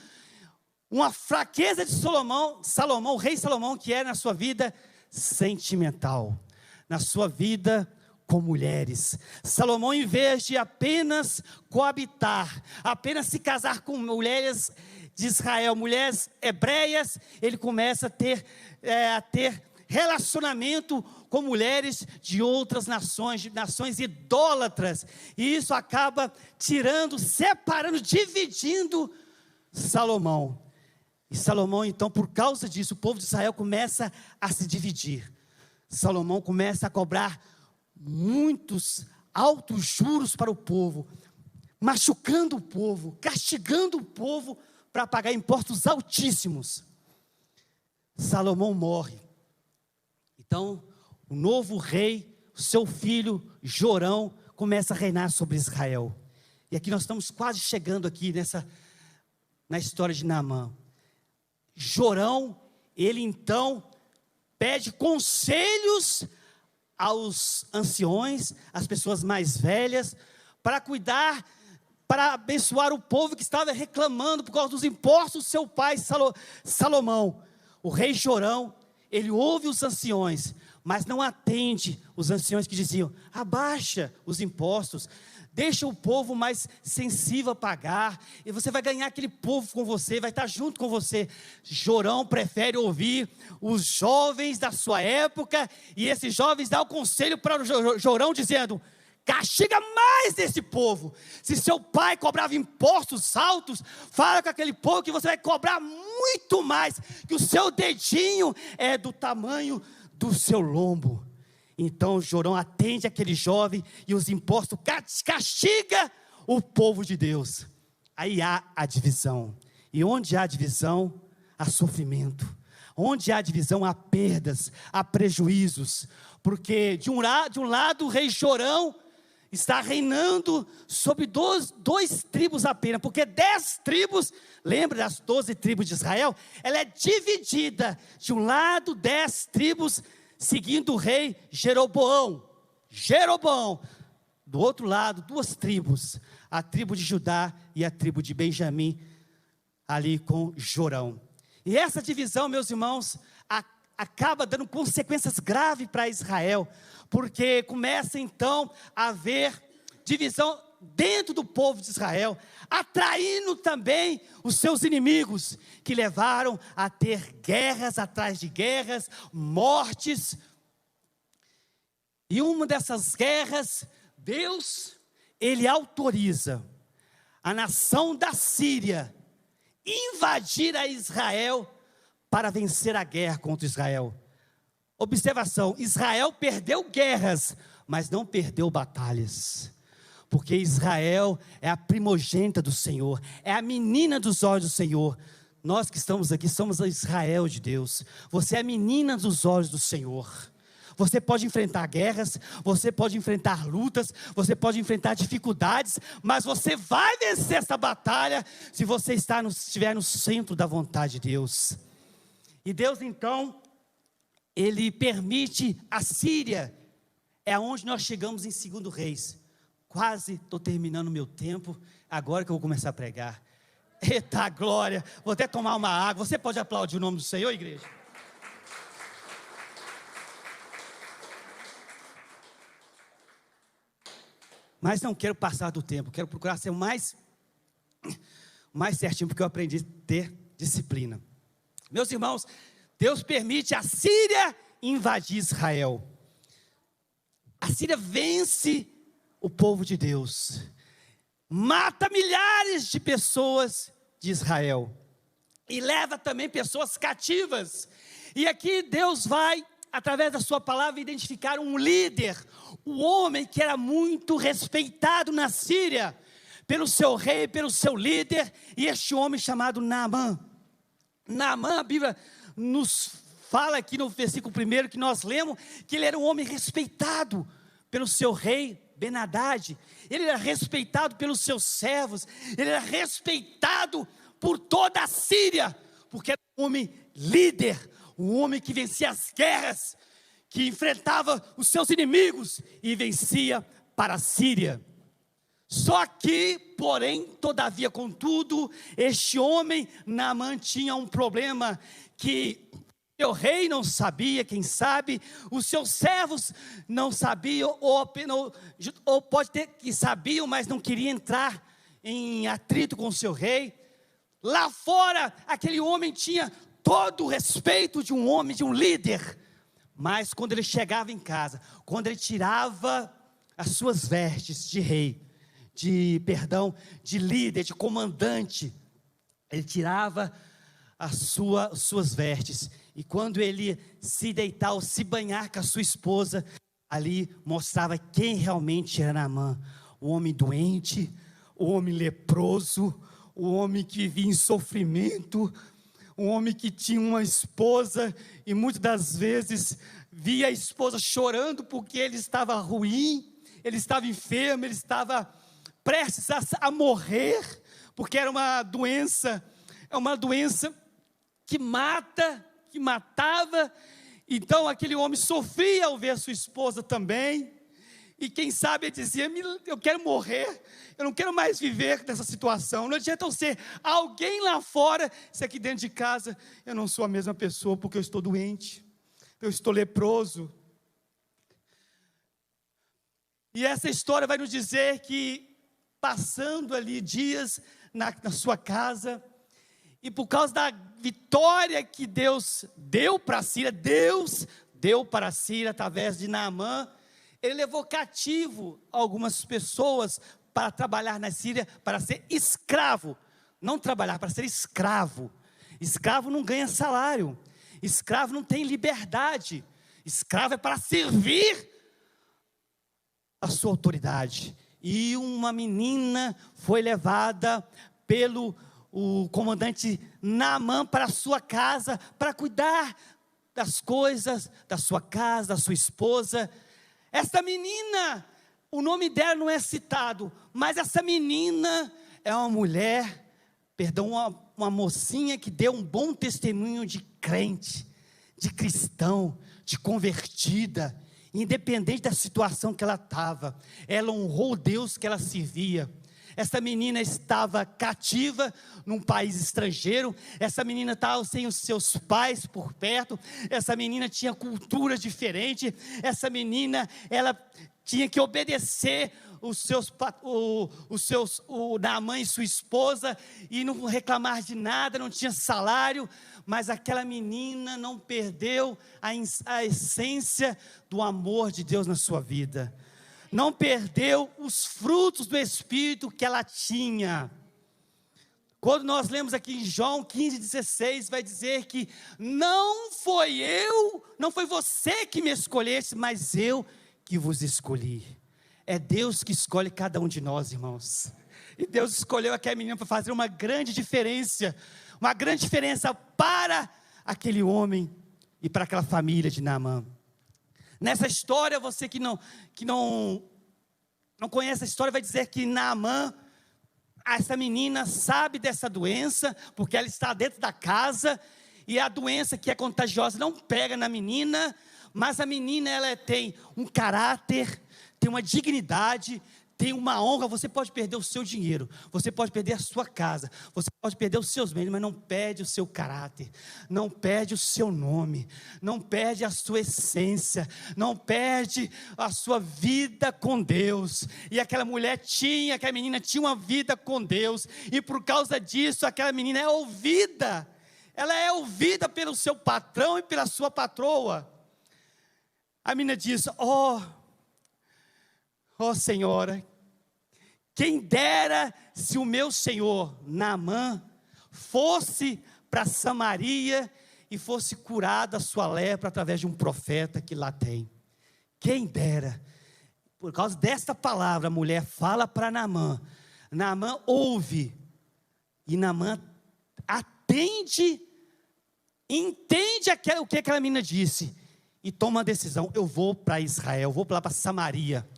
Speaker 2: uma fraqueza de Salomão, o rei Salomão, que é na sua vida sentimental, na sua vida com mulheres. Salomão, em vez de apenas coabitar, apenas se casar com mulheres de Israel, mulheres hebreias, ele começa a ter relacionamento com mulheres de outras nações, de nações idólatras, e isso acaba tirando, separando, dividindo Salomão. E Salomão, então, por causa disso, o povo de Israel começa a se dividir. Salomão começa a cobrar muitos altos juros para o povo, machucando o povo, castigando o povo para pagar impostos altíssimos. Salomão morre. Então, o novo rei, seu filho Jorão, começa a reinar sobre Israel. E aqui nós estamos quase chegando aqui na história de Naamã. Jorão, ele então pede conselhos aos anciões, às pessoas mais velhas, para cuidar, para abençoar o povo que estava reclamando por causa dos impostos do seu pai Salomão. O rei Jorão, ele ouve os anciões, mas não atende os anciões que diziam: abaixa os impostos, deixa o povo mais sensível a pagar, e você vai ganhar aquele povo com você, vai estar junto com você. Jorão prefere ouvir os jovens da sua época, e esses jovens dão o conselho para o Jorão, dizendo: castiga mais esse povo. Se seu pai cobrava impostos altos, fala com aquele povo que você vai cobrar muito mais, que o seu dedinho é do tamanho do seu lombo. Então Jorão atende aquele jovem e os impostos castiga o povo de Deus. Aí há a divisão. E onde há divisão, há sofrimento. Onde há divisão, há perdas, há prejuízos. Porque de um lado o rei Jorão está reinando sobre dois tribos apenas, porque 10 tribos, lembra das 12 tribos de Israel? Ela é dividida, de um lado 10 tribos, seguindo o rei Jeroboão, do outro lado 2 tribos, a tribo de Judá e a tribo de Benjamim, ali com Jorão. E essa divisão, meus irmãos, acaba dando consequências graves para Israel, porque começa então a haver divisão dentro do povo de Israel, atraindo também os seus inimigos, que levaram a ter guerras atrás de guerras, mortes. E uma dessas guerras, Deus, ele autoriza a nação da Síria invadir a Israel para vencer a guerra contra Israel. Observação: Israel perdeu guerras, mas não perdeu batalhas, porque Israel é a primogênita do Senhor, é a menina dos olhos do Senhor. Nós que estamos aqui somos a Israel de Deus. Você é a menina dos olhos do Senhor. Você pode enfrentar guerras, você pode enfrentar lutas, você pode enfrentar dificuldades, mas você vai vencer essa batalha se você estiver no centro da vontade de Deus. E Deus então, Ele permite a Síria, é onde nós chegamos em 2 Reis. Quase estou terminando o meu tempo, agora que eu vou começar a pregar. Eita glória, vou até tomar uma água. Você pode aplaudir o nome do Senhor, igreja? Mas não quero passar do tempo, quero procurar ser o mais certinho, porque eu aprendi a ter disciplina. Meus irmãos, Deus permite a Síria invadir Israel. A Síria vence o povo de Deus, mata milhares de pessoas de Israel, e leva também pessoas cativas. E aqui Deus vai, através da sua palavra, identificar um líder, um homem que era muito respeitado na Síria, pelo seu rei, pelo seu líder, e este homem chamado Naamã. Naamã, a Bíblia nos fala aqui no versículo 1 que nós lemos, que ele era um homem respeitado pelo seu rei Ben-Hadad, ele era respeitado pelos seus servos, ele era respeitado por toda a Síria, porque era um homem líder,
Speaker 3: um homem que vencia as guerras, que enfrentava os seus inimigos e vencia para a Síria. Só que, porém, todavia, contudo, este homem, Naamã, tinha um problema que o rei não sabia, quem sabe, os seus servos não sabiam, ou pode ter que sabiam, mas não queriam entrar em atrito com o seu rei. Lá fora, aquele homem tinha todo o respeito de um homem, de um líder, mas quando ele chegava em casa, quando ele tirava as suas vestes de rei, de líder, de comandante, ele tirava as suas vestes, e quando ele se deitar ou se banhar com a sua esposa, ali mostrava quem realmente era Naamã, o homem doente, o homem leproso, o homem que vivia em sofrimento, um homem que tinha uma esposa, e muitas das vezes via a esposa chorando, porque ele estava ruim, ele estava enfermo, ele estava prestes a morrer, porque era uma doença que matava. Então aquele homem sofria ao ver a sua esposa também, e quem sabe ele dizia: eu quero morrer, eu não quero mais viver nessa situação, não adianta eu ser alguém lá fora, se aqui dentro de casa eu não sou a mesma pessoa, porque eu estou doente, eu estou leproso. E essa história vai nos dizer que, passando ali dias na sua casa, e por causa da vitória que Deus deu para a Síria, através de Naamã, ele levou cativo algumas pessoas para trabalhar na Síria, para ser escravo, não trabalhar, para ser escravo. Escravo não ganha salário, escravo não tem liberdade, escravo é para servir a sua autoridade. E uma menina foi levada pelo comandante Naamã para a sua casa, para cuidar das coisas da sua casa, da sua esposa. Essa menina, o nome dela não é citado, mas essa menina é uma mulher, uma mocinha que deu um bom testemunho de crente, de cristão, de convertida. Independente da situação que ela estava, ela honrou o Deus que ela servia. Essa menina estava cativa num país estrangeiro, essa menina estava sem os seus pais por perto, essa menina tinha cultura diferente, essa menina, ela tinha que obedecer Naamã e sua esposa, e não reclamar de nada, não tinha salário, mas aquela menina não perdeu a essência do amor de Deus na sua vida, não perdeu os frutos do Espírito que ela tinha. Quando nós lemos aqui em João 15,16, vai dizer que não foi você que me escolheste, mas eu que vos escolhi. É Deus que escolhe cada um de nós, irmãos. E Deus escolheu aquela menina para fazer uma grande diferença para aquele homem e para aquela família de Naamã. Nessa história, você que não conhece a história, vai dizer que Naamã, essa menina sabe dessa doença, porque ela está dentro da casa, e a doença que é contagiosa não pega na menina, mas a menina, ela tem um caráter, tem uma dignidade, tem uma honra. Você pode perder o seu dinheiro, você pode perder a sua casa, você pode perder os seus bens, mas não perde o seu caráter, não perde o seu nome, não perde a sua essência, não perde a sua vida com Deus. E aquela menina tinha uma vida com Deus, e por causa disso, aquela menina ela é ouvida pelo seu patrão e pela sua patroa. A menina diz: ó Senhora, quem dera se o meu senhor Naamã fosse para Samaria e fosse curado a sua lepra através de um profeta que lá tem. Quem dera. Por causa desta palavra, a mulher fala para Naamã. Naamã ouve, e Naamã entende o que aquela menina disse, e toma uma decisão: eu vou para Israel, eu vou lá para Samaria,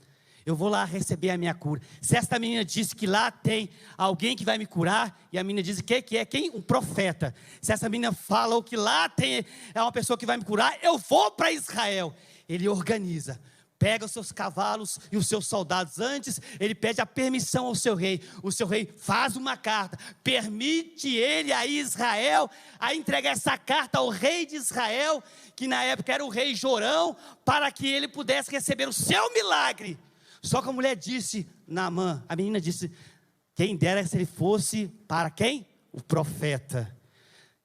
Speaker 3: Eu vou lá receber a minha cura. Se esta menina disse que lá tem alguém que vai me curar, e a menina diz que é quem? Um profeta. Se essa menina fala que lá tem uma pessoa que vai me curar, eu vou para Israel. Ele organiza, pega os seus cavalos e os seus soldados. Antes, ele pede a permissão ao seu rei. O seu rei faz uma carta, permite ele a Israel, a entregar essa carta ao rei de Israel, que na época era o rei Jorão, para que ele pudesse receber o seu milagre. Só que a mulher disse, Naamã, a menina disse, quem dera se ele fosse para quem? O profeta.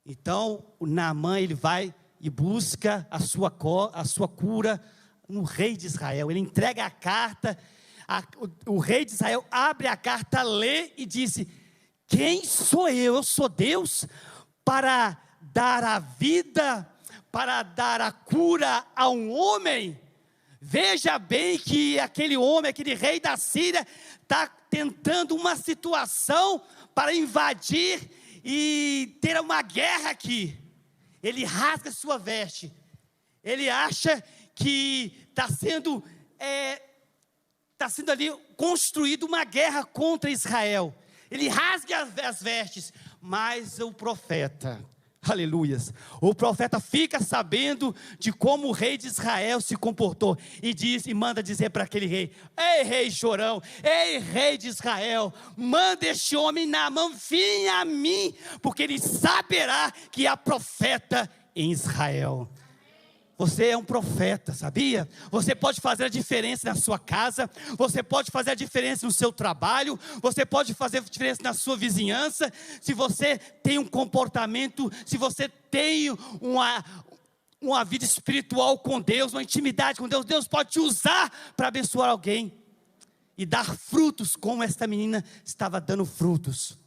Speaker 3: Então, o Naamã, ele vai e busca a sua cura no rei de Israel. Ele entrega a carta, o rei de Israel abre a carta, lê e disse, quem sou eu? Eu sou Deus para dar a vida, para dar a cura a um homem? Veja bem que aquele homem, aquele rei da Síria, está tentando uma situação para invadir e ter uma guerra aqui. Ele rasga sua veste, ele acha que está sendo ali construída uma guerra contra Israel. Ele rasga as vestes, mas o profeta, aleluias, o profeta fica sabendo de como o rei de Israel se comportou e manda dizer para aquele rei, ei rei Jorão, ei rei de Israel, manda este homem Naamã vir a mim, porque ele saberá que há profeta em Israel. Você é um profeta, sabia? Você pode fazer a diferença na sua casa, você pode fazer a diferença no seu trabalho, você pode fazer a diferença na sua vizinhança, se você tem um comportamento, se você tem uma vida espiritual com Deus, uma intimidade com Deus, Deus pode te usar para abençoar alguém e dar frutos, como esta menina estava dando frutos.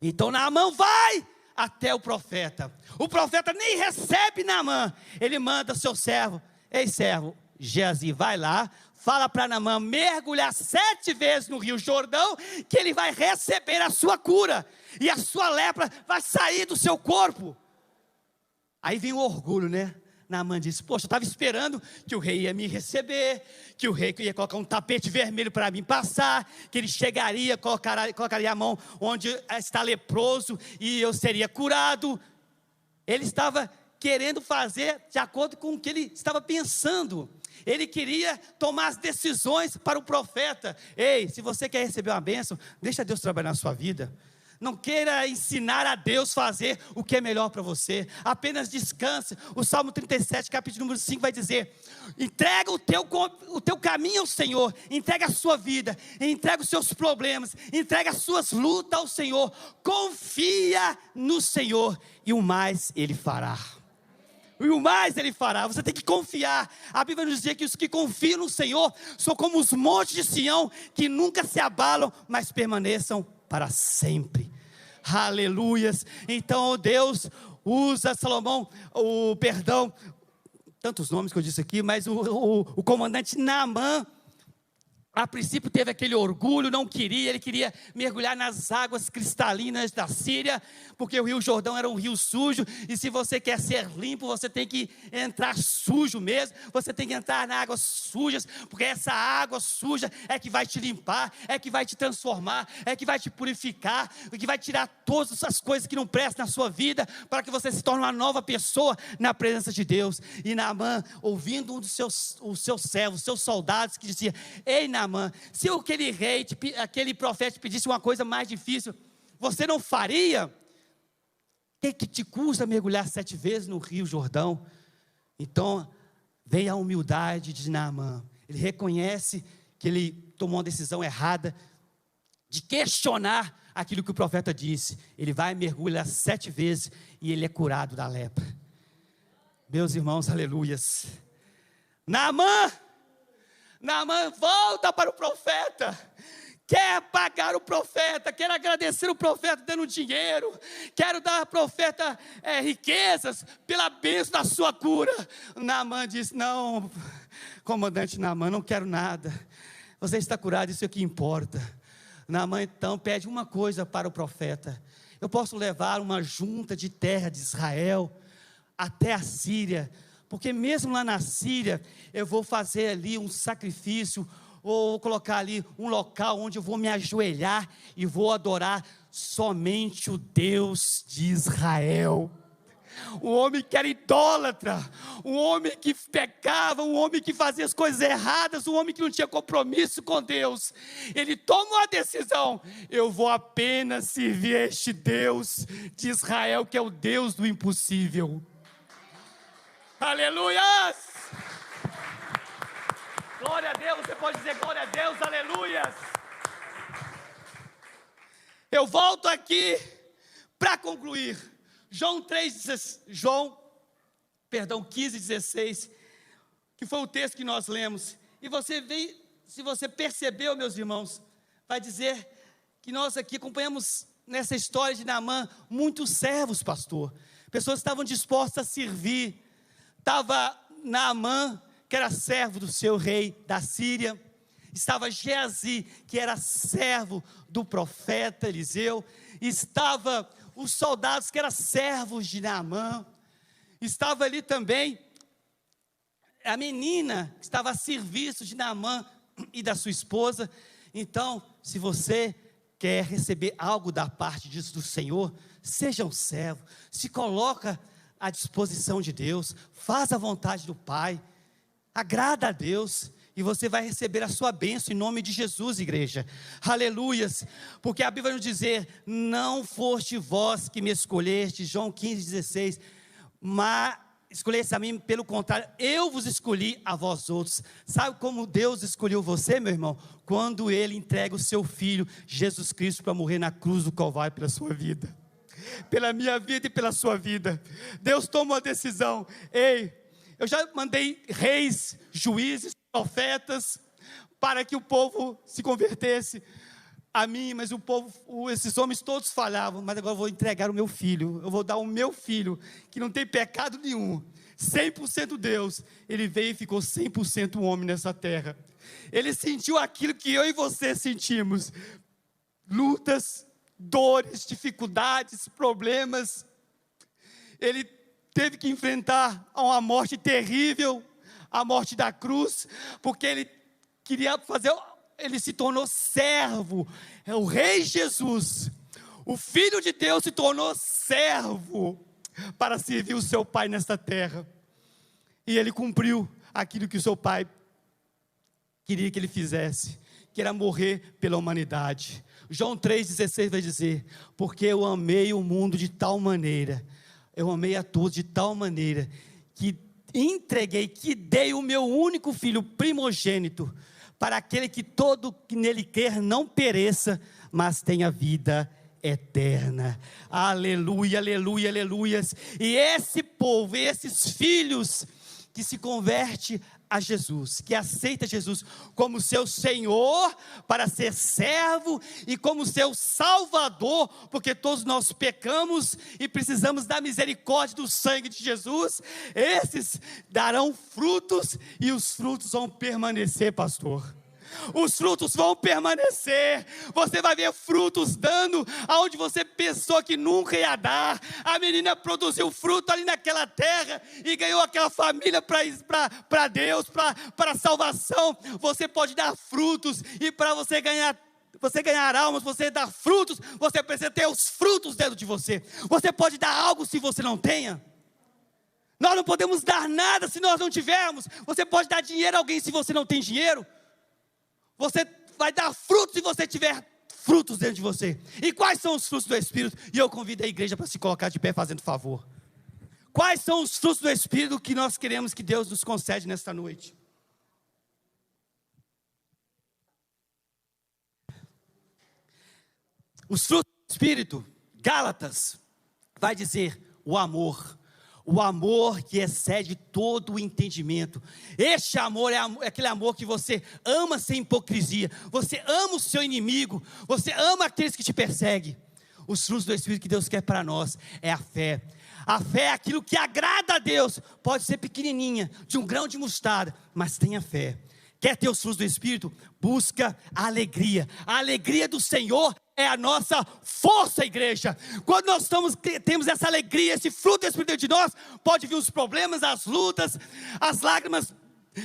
Speaker 3: Então Naamã vai até o profeta nem recebe Naamã, ele manda seu servo, ei servo, Geazi, vai lá, fala para Naamã mergulhar 7 vezes no rio Jordão, que ele vai receber a sua cura, e a sua lepra vai sair do seu corpo. Aí vem o orgulho, né? Naamã disse, poxa, eu estava esperando que o rei ia me receber, que o rei ia colocar um tapete vermelho para mim passar, que ele chegaria, colocaria a mão onde está leproso e eu seria curado. Ele estava querendo fazer de acordo com o que ele estava pensando. Ele queria tomar as decisões para o profeta. Ei, se você quer receber uma bênção, deixa Deus trabalhar na sua vida. Não queira ensinar a Deus a fazer o que é melhor para você. Apenas descanse. O Salmo 37, capítulo número 5 vai dizer, entrega o teu caminho ao Senhor, entrega a sua vida, entrega os seus problemas, entrega as suas lutas ao Senhor, confia no Senhor e o mais Ele fará. E o mais Ele fará, você tem que confiar. A Bíblia nos diz que os que confiam no Senhor são como os montes de Sião, que nunca se abalam, mas permaneçam para sempre. Aleluias. Então Deus usa Salomão, tantos nomes que eu disse aqui, mas o comandante Naamã, a princípio teve aquele orgulho, ele queria mergulhar nas águas cristalinas da Síria, porque o rio Jordão era um rio sujo, e se você quer ser limpo, você tem que entrar sujo mesmo, você tem que entrar nas águas sujas, porque essa água suja é que vai te limpar, é que vai te transformar, é que vai te purificar, é que vai tirar todas as coisas que não prestam na sua vida, para que você se torne uma nova pessoa na presença de Deus. E Naamã, ouvindo um dos seus servos, seus soldados, que dizia, ei Naamã, se aquele profeta te pedisse uma coisa mais difícil, você não faria? O que te custa mergulhar 7 vezes no rio Jordão? Então, vem a humildade de Naamã. Ele reconhece que ele tomou uma decisão errada, de questionar aquilo que o profeta disse. Ele vai mergulhar 7 vezes e ele é curado da lepra. Meus irmãos, aleluias. Naamã volta para o profeta, quer pagar o profeta, quer agradecer o profeta dando dinheiro, quero dar ao profeta riquezas pela bênção da sua cura. Naamã diz, não, comandante Naamã, não quero nada, você está curado, isso é o que importa. Naamã então pede uma coisa para o profeta, eu posso levar uma junta de terra de Israel até a Síria, porque mesmo lá na Síria, eu vou fazer ali um sacrifício, ou vou colocar ali um local onde eu vou me ajoelhar e vou adorar somente o Deus de Israel. Um homem que era idólatra, um homem que pecava, um homem que fazia as coisas erradas, um homem que não tinha compromisso com Deus. Ele toma uma decisão: eu vou apenas servir este Deus de Israel, que é o Deus do impossível. Aleluias! Glória a Deus, você pode dizer glória a Deus, aleluias! Eu volto aqui para concluir. João 15:16, que foi o texto que nós lemos. E você vê, se você percebeu, meus irmãos, vai dizer que nós aqui acompanhamos nessa história de Naamã muitos servos, pastor. Pessoas que estavam dispostas a servir. Estava Naamã, que era servo do seu rei da Síria. Estava Geazi, que era servo do profeta Eliseu. Estava os soldados que eram servos de Naamã. Estava ali também a menina que estava a serviço de Naamã e da sua esposa. Então, se você quer receber algo da parte do Senhor, seja um servo, se coloca à disposição de Deus, faz a vontade do Pai, agrada a Deus, e você vai receber a sua bênção em nome de Jesus, igreja. Aleluias. Porque a Bíblia vai nos dizer: não foste vós que me escolheste, João 15:16, mas escolheste a mim, pelo contrário, eu vos escolhi a vós outros. Sabe como Deus escolheu você, meu irmão? Quando Ele entrega o seu Filho, Jesus Cristo, para morrer na cruz do Calvário pela sua vida, pela minha vida e pela sua vida. Deus toma uma decisão. Ei, eu já mandei reis, juízes, profetas, para que o povo se convertesse a mim, mas o povo, esses homens todos falhavam. Mas agora eu vou entregar o meu filho, eu vou dar o meu filho, que não tem pecado nenhum, 100% Deus. Ele veio e ficou 100% homem nessa terra. Ele sentiu aquilo que eu e você sentimos: lutas, dores, dificuldades, problemas. Ele teve que enfrentar uma morte terrível, a morte da cruz, porque ele queria fazer, ele se tornou servo. O rei Jesus, o Filho de Deus, se tornou servo para servir o seu Pai nesta terra. E ele cumpriu aquilo que o seu Pai queria que ele fizesse, que era morrer pela humanidade. João 3,16 vai dizer: porque eu amei o mundo de tal maneira, eu amei a todos de tal maneira, que entreguei, que dei o meu único filho primogênito, para aquele que todo que nele quer não pereça, mas tenha vida eterna. Aleluia, aleluia, aleluias. E esse povo, esses filhos que se converte a Jesus, que aceita Jesus como seu Senhor, para ser servo, e como seu Salvador, porque todos nós pecamos e precisamos da misericórdia do sangue de Jesus. Esses darão frutos, e os frutos vão permanecer, pastor. Os frutos vão permanecer. Você vai ver frutos dando aonde você pensou que nunca ia dar. A menina produziu fruto ali naquela terra e ganhou aquela família para Deus, para a salvação. Você pode dar frutos, e para você ganhar almas, você dar frutos, você precisa ter os frutos dentro de você. Você pode dar algo se você não tenha. Nós não podemos dar nada se nós não tivermos. Você pode dar dinheiro a alguém se você não tem dinheiro. Você vai dar frutos se você tiver frutos dentro de você. E quais são os frutos do Espírito? E eu convido a igreja para se colocar de pé fazendo favor. Quais são os frutos do Espírito que nós queremos que Deus nos concede nesta noite? Os frutos do Espírito, Gálatas, vai dizer: o amor. O amor que excede todo o entendimento. Este amor é aquele amor que você ama sem hipocrisia. Você ama o seu inimigo. Você ama aqueles que te perseguem. Os frutos do Espírito que Deus quer para nós é a fé. A fé é aquilo que agrada a Deus. Pode ser pequenininha, de um grão de mostarda, mas tenha fé. Quer ter os frutos do Espírito? Busca a alegria. A alegria do Senhor é a nossa força, igreja. Quando nós temos essa alegria, esse fruto do Espírito de nós, pode vir os problemas, as lutas, as lágrimas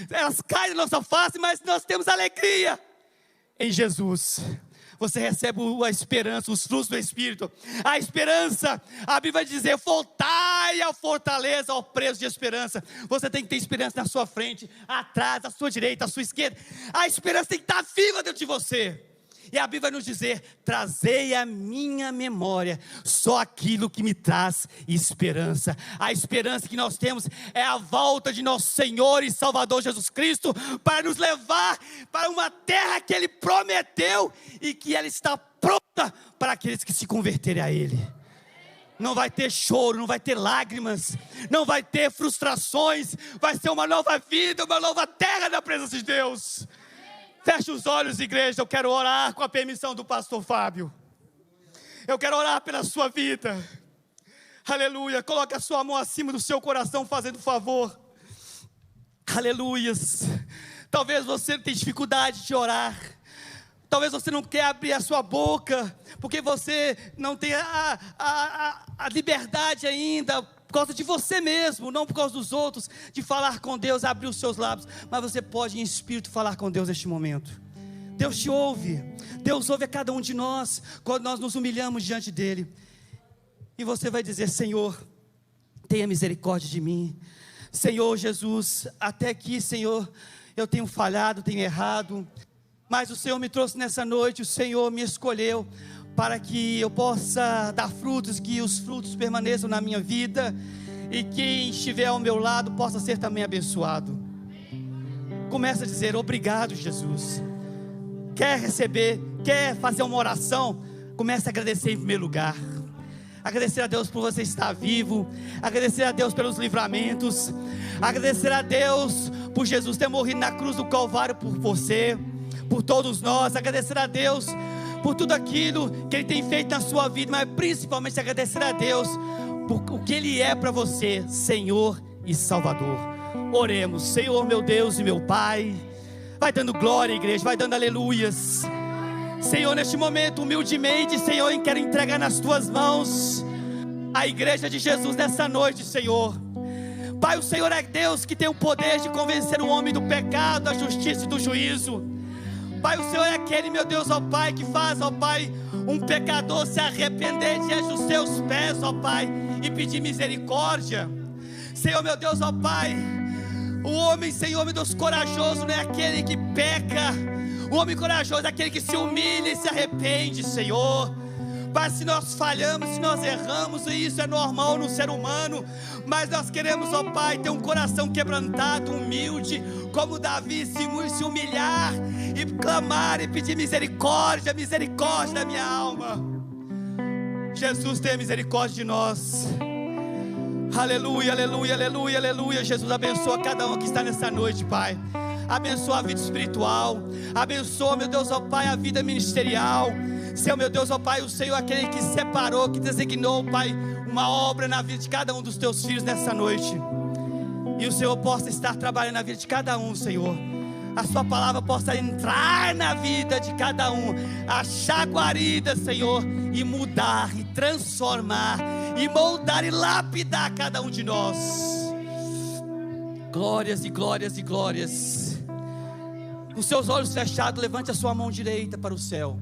Speaker 3: elas caem na nossa face, mas nós temos alegria em Jesus. Você recebe a esperança, os frutos do Espírito. A esperança, a Bíblia vai dizer: voltai à fortaleza, ao preço de esperança. Você tem que ter esperança na sua frente, atrás, à sua direita, à sua esquerda. A esperança tem que estar viva dentro de você. E a Bíblia vai nos dizer: trazei à minha memória só aquilo que me traz esperança. A esperança que nós temos é a volta de nosso Senhor e Salvador Jesus Cristo, para nos levar para uma terra que Ele prometeu e que ela está pronta para aqueles que se converterem a Ele. Não vai ter choro, não vai ter lágrimas, não vai ter frustrações. Vai ser uma nova vida, uma nova terra na presença de Deus. Feche os olhos, igreja. Eu quero orar com a permissão do pastor Fábio. Eu quero orar pela sua vida. Aleluia. Coloque a sua mão acima do seu coração, fazendo favor. Aleluias. Talvez você tenha dificuldade de orar. Talvez você não quer abrir a sua boca, porque você não tem a liberdade ainda, por causa de você mesmo, não por causa dos outros, de falar com Deus, abrir os seus lábios. Mas você pode em espírito falar com Deus neste momento. Deus te ouve. Deus ouve a cada um de nós, quando nós nos humilhamos diante dEle. E você vai dizer: Senhor, tenha misericórdia de mim. Senhor Jesus, até aqui, Senhor, eu tenho falhado, tenho errado, mas o Senhor me trouxe nessa noite, o Senhor me escolheu para que eu possa dar frutos, que os frutos permaneçam na minha vida, e quem estiver ao meu lado possa ser também abençoado. Começa a dizer: obrigado, Jesus. Quer receber, quer fazer uma oração? Comece a agradecer em primeiro lugar. Agradecer a Deus por você estar vivo, agradecer a Deus pelos livramentos, agradecer a Deus por Jesus ter morrido na cruz do Calvário por você, por todos nós. Agradecer a Deus por tudo aquilo que Ele tem feito na sua vida, mas principalmente agradecer a Deus por o que Ele é para você, Senhor e Salvador. Oremos. Senhor, meu Deus e meu Pai, vai dando glória, igreja, vai dando aleluias. Senhor, neste momento, humildemente, Senhor, eu quero entregar nas Tuas mãos a igreja de Jesus nessa noite, Senhor. Pai, o Senhor é Deus que tem o poder de convencer o homem do pecado, da justiça e do juízo. Pai, o Senhor é aquele, meu Deus, ó Pai, que faz, ó Pai, um pecador se arrepender diante dos Teus pés, ó Pai, e pedir misericórdia. Senhor, meu Deus, ó Pai, o homem, Senhor, meu Deus, corajoso não é aquele que peca. O homem corajoso é aquele que se humilha e se arrepende, Senhor. Pai, se nós falhamos, se nós erramos, e isso é normal no ser humano, mas nós queremos, ó Pai, ter um coração quebrantado, humilde, como Davi, se humilhar e clamar e pedir misericórdia, misericórdia da minha alma. Jesus, tenha misericórdia de nós. Aleluia, aleluia, aleluia, aleluia. Jesus, abençoa cada um que está nessa noite, Pai. Abençoa a vida espiritual, abençoa, meu Deus, ó Pai, a vida ministerial. Senhor, meu Deus, ó Pai, o Senhor é aquele que separou, que designou, Pai, uma obra na vida de cada um dos Teus filhos nessa noite. E o Senhor possa estar trabalhando na vida de cada um, Senhor. A Sua palavra possa entrar na vida de cada um, achar guarida, Senhor, e mudar, e transformar, e moldar, e lapidar cada um de nós. Glórias e glórias e glórias. Com seus olhos fechados, levante a sua mão direita para o céu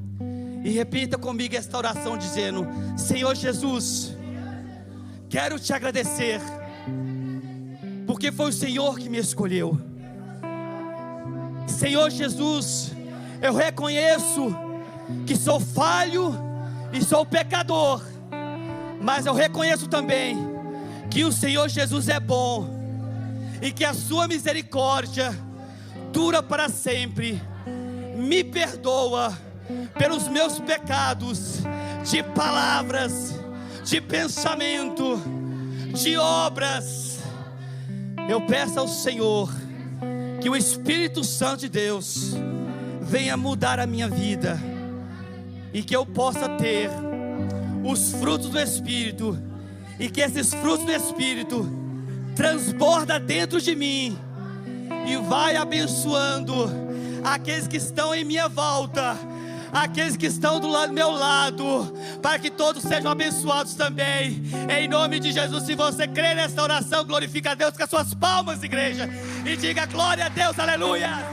Speaker 3: e repita comigo esta oração dizendo: Senhor Jesus, quero Te agradecer, porque foi o Senhor que me escolheu. Senhor Jesus, eu reconheço que sou falho e sou pecador, mas eu reconheço também que o Senhor Jesus é bom e que a Sua misericórdia dura para sempre. Me perdoa pelos meus pecados de palavras, de pensamento, de obras. Eu peço ao Senhor que o Espírito Santo de Deus venha mudar a minha vida e que eu possa ter os frutos do Espírito, e que esses frutos do Espírito transborda dentro de mim e vai abençoando aqueles que estão em minha volta, aqueles que estão do meu lado, para que todos sejam abençoados também, em nome de Jesus. Se você crê nessa oração, glorifica a Deus com as suas palmas, igreja. e diga glória a Deus, aleluia.